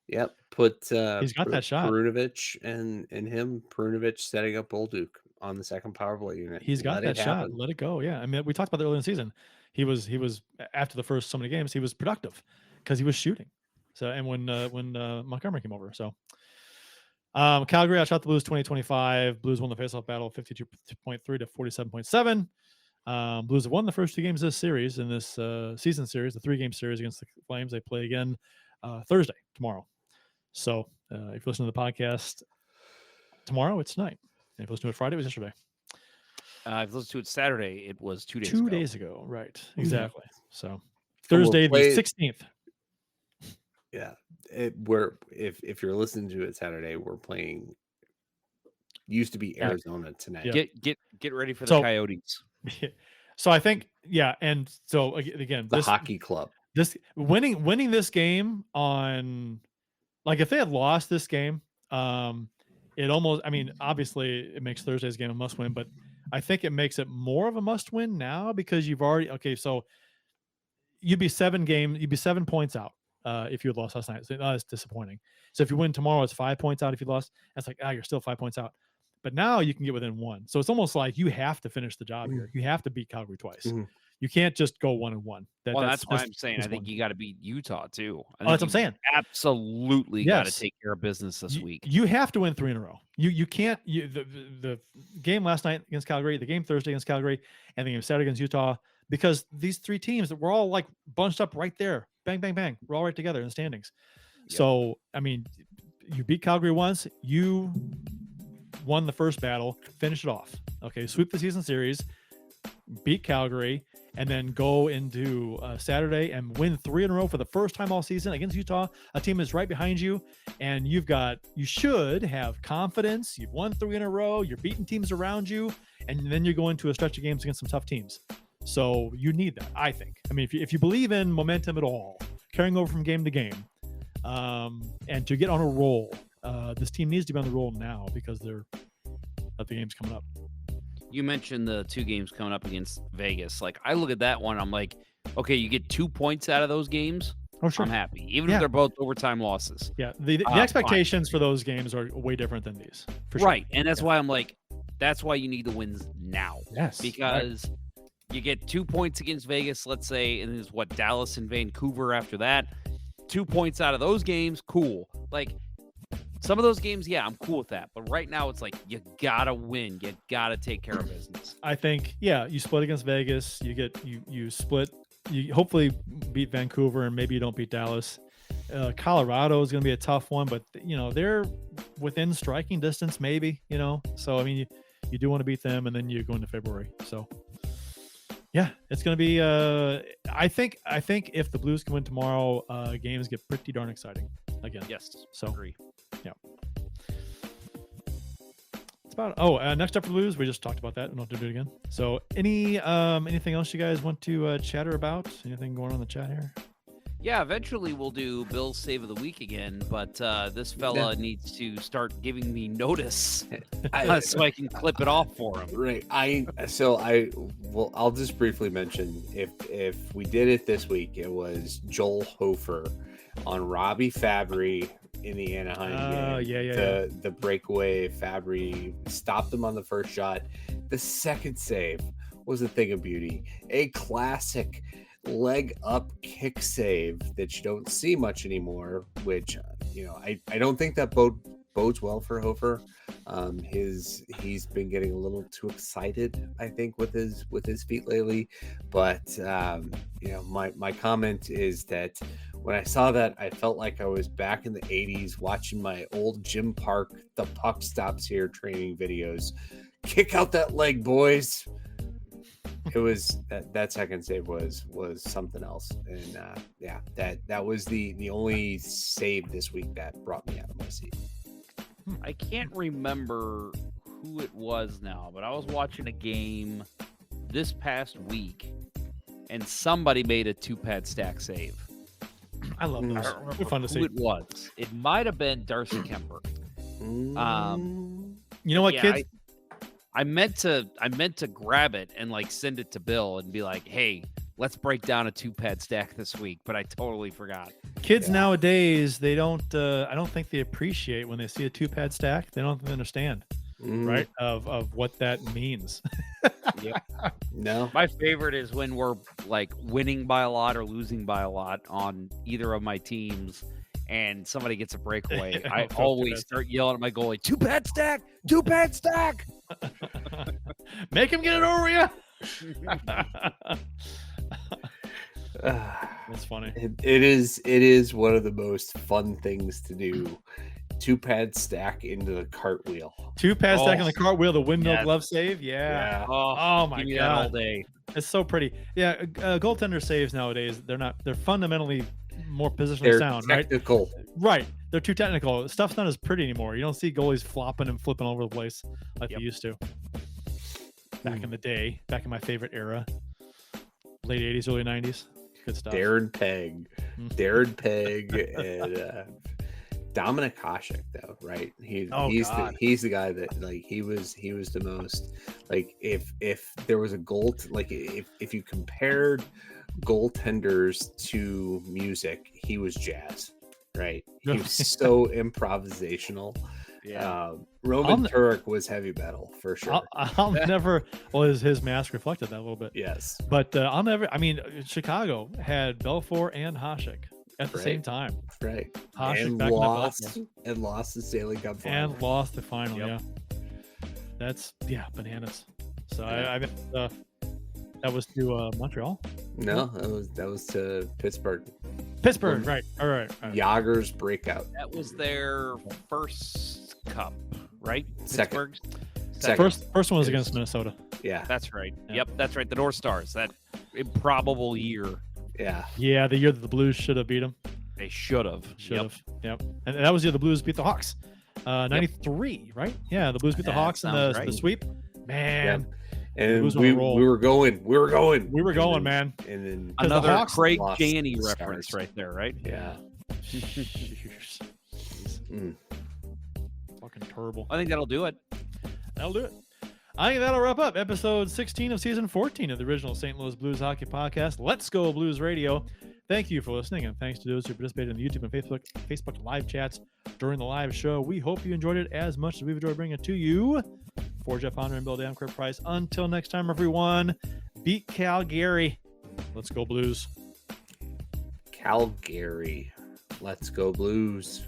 Yep. Put
he's got that shot.
Perunovic and him, Perunovic setting up Bolduc on the second power play unit.
He's got that shot. Let it go. Yeah. I mean, we talked about that earlier in the season. He was after the first so many games, he was productive because he was shooting. So and when Montgomery came over. So Calgary outshot the Blues 20-25. Blues won the faceoff battle 52.3 to 47.7. Blues have won the first 2 games of this series in this season series, the 3-game series against the Flames. They play again Thursday, tomorrow. So if you listen to the podcast tomorrow, it's tonight. And if you listen to it Friday, it was yesterday.
If you listen to it Saturday, it was 2 days ago.
2 days ago, right. Exactly. So Thursday the 16th.
Yeah. If you're listening to it Saturday, we're playing used to be Arizona tonight.
Yeah. Get ready for the Coyotes.
So I think, and so again,
the hockey club.
This winning this game on, like, if they had lost this game, it almost, I mean, obviously it makes Thursday's game a must win, but I think it makes it more of a must win now because you've already, so you'd be 7 points out if you had lost last night. So it's disappointing. So if you win tomorrow, it's 5 points out. If you lost, that's like, you're still 5 points out. But now you can get within 1. So it's almost like you have to finish the job here. You have to beat Calgary twice. You can't just go 1-1.
That's why I'm saying I think you got to beat Utah too.
That's what I'm saying.
Absolutely got to take care of business this week.
You have to win 3 in a row. You can't. The game last night against Calgary, the game Thursday against Calgary, and the game Saturday against Utah, because these 3 teams that were all like bunched up right there, bang, bang, bang, we're all right together in the standings. Yep. So I mean, you beat Calgary once, you won the first battle, finish it off. Okay, sweep the season series, beat Calgary, and then go into Saturday and win 3 in a row for the first time all season against Utah, a team is right behind you, and you should have confidence. You've won 3 in a row, you're beating teams around you, and then you go into a stretch of games against some tough teams. So you need that, I think. I mean, if you believe in momentum at all, carrying over from game to game, and to get on a roll, this team needs to be on the roll now because the game's coming up.
You mentioned the 2 games coming up against Vegas. Like, I look at that one, I'm like, okay, you get 2 points out of those games.
Oh, sure.
I'm happy, even if they're both overtime losses.
Yeah, the expectations for those games are way different than these. For sure.
Right, and that's why I'm like, that's why you need the wins now.
Yes,
because you get 2 points against Vegas, let's say, and there's Dallas and Vancouver after that. 2 points out of those games, cool. Like, some of those games, I'm cool with that. But right now, it's like, you got to win. You got to take care of business.
I think, you split against Vegas. You split. You hopefully beat Vancouver, and maybe you don't beat Dallas. Colorado is going to be a tough one, but, they're within striking distance, maybe, So, I mean, you do want to beat them, and then you go into February. So, it's going to be, I think if the Blues can win tomorrow, games get pretty darn exciting again.
Yes.
So,
agree.
Yeah. It's about next up for the Blues, we just talked about that. We don't have to do it again. So anything else you guys want to chatter about? Anything going on in the chat here?
Yeah, eventually we'll do Bill's Save of the Week again, but this fella needs to start giving me notice so I can clip it off for him.
Right. I'll just briefly mention if we did it this week, it was Joel Hofer on Robbie Fabry in the Anaheim game. The breakaway, Fabry stopped him on the first shot. The second save was a thing of beauty. A classic leg up kick save that you don't see much anymore, which I don't think that bodes well for Hofer. He's been getting a little too excited, I think, with his feet lately. But my comment is that when I saw that, I felt like I was back in the 80s watching my old Jim Park "The Puck Stops Here" training videos. Kick out that leg, boys. It was that second save was something else, and that was the only save this week that brought me out of my seat.
I can't remember who it was now, but I was watching a game this past week, and somebody made a 2-pad stack save.
I love those. They're fun to see.
Who it was? It might have been Darcy Kemper.
You know what, kids?
I meant to grab it and send it to Bill and be like, "Hey, let's break down a 2-pad stack this week," but I totally forgot.
Kids nowadays, they don't. I don't think they appreciate when they see a 2-pad stack. They don't understand, right? Of what that means.
Yep.
No.
My favorite is when we're winning by a lot or losing by a lot on either of my teams, and somebody gets a breakaway. I always start yelling at my goalie, 2-pad stack, 2-pad stack.
Make him get it over you. That's funny.
It is one of the most fun things to do. 2-pad stack into the cartwheel.
2-pad stack in the cartwheel, the windmill glove save. Yeah. Oh my god,
all day.
It's so pretty. Yeah, goaltender saves nowadays, they're fundamentally more positionally sound,
technical.
Right. They're too technical. Stuff's not as pretty anymore. You don't see goalies flopping and flipping all over the place like they used to. Back in the day, back in my favorite era. Late 80s, early 90s. Good stuff.
Darren Pegg. Darren Pegg and Dominic Hasek, though, right? He's the guy that like he was the most like if there was a goal like if you compared goaltenders to music, he was jazz, right? He was so improvisational.
Yeah.
Roman Turek was heavy metal for sure.
I'll never. Well, his mask reflected that a little bit.
Yes,
but I'll never. I mean, Chicago had Belfour and Hasek at the same time.
Right.
Hasek
and lost the Stanley Cup final.
And lost the final. Yep. Yeah. That's bananas. So I mean, that was to Montreal.
No, that was to Pittsburgh.
Pittsburgh, right? All right.
Yager's breakout.
That was their first cup, right?
Second.
First one was against Minnesota.
Yeah,
that's right. Yep, that's right. The North Stars. That improbable year.
Yeah.
Yeah, the year that the Blues should have beat them.
They should have.
Yep. And that was the year the Blues beat the Hawks. 93, right? Yeah, the Blues beat the Hawks in the sweep. Man.
Yep. And we were going,
man.
And then
another Craig Janney reference right there, right?
Yeah.
Fucking terrible.
I think that'll do it.
That'll do it. I think that'll wrap up episode 16 of season 14 of the original St. Louis Blues Hockey Podcast. Let's Go Blues Radio. Thank you for listening, and thanks to those who participated in the YouTube and Facebook live chats during the live show. We hope you enjoyed it as much as we've enjoyed bringing it to you. For Jeff Honor and Bill Damcraft Price, until next time, everyone, beat Calgary. Let's go Blues.
Calgary. Let's go Blues.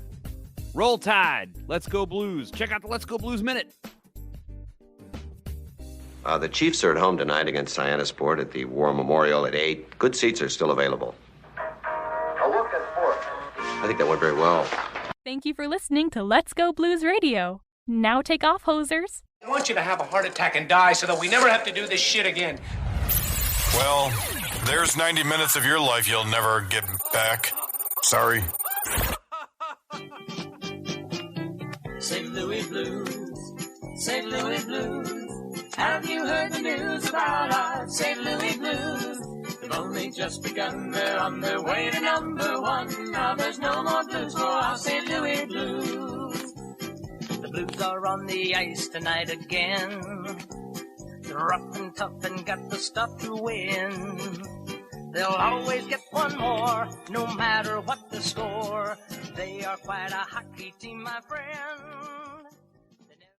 Roll Tide. Let's go Blues. Check out the Let's Go Blues Minute.
The Chiefs are at home tonight against Sport at the War Memorial at 8. Good seats are still available. A look at fourth. I think that went very well.
Thank you for listening to Let's Go Blues Radio. Now take off, hosers.
I want you to have a heart attack and die so that we never have to do this shit again.
Well, there's 90 minutes of your life you'll never get back. Sorry.
St. Louis Blues, St. Louis Blues. Have you heard the news about our St. Louis Blues? They've only just begun, they're on their way to number one. Now there's no more blues for our St. Louis Blues. The Blues are on the ice tonight again. They're rough and tough and got the stuff to win. They'll always get one more, no matter what the score. They are quite a hockey team, my friend.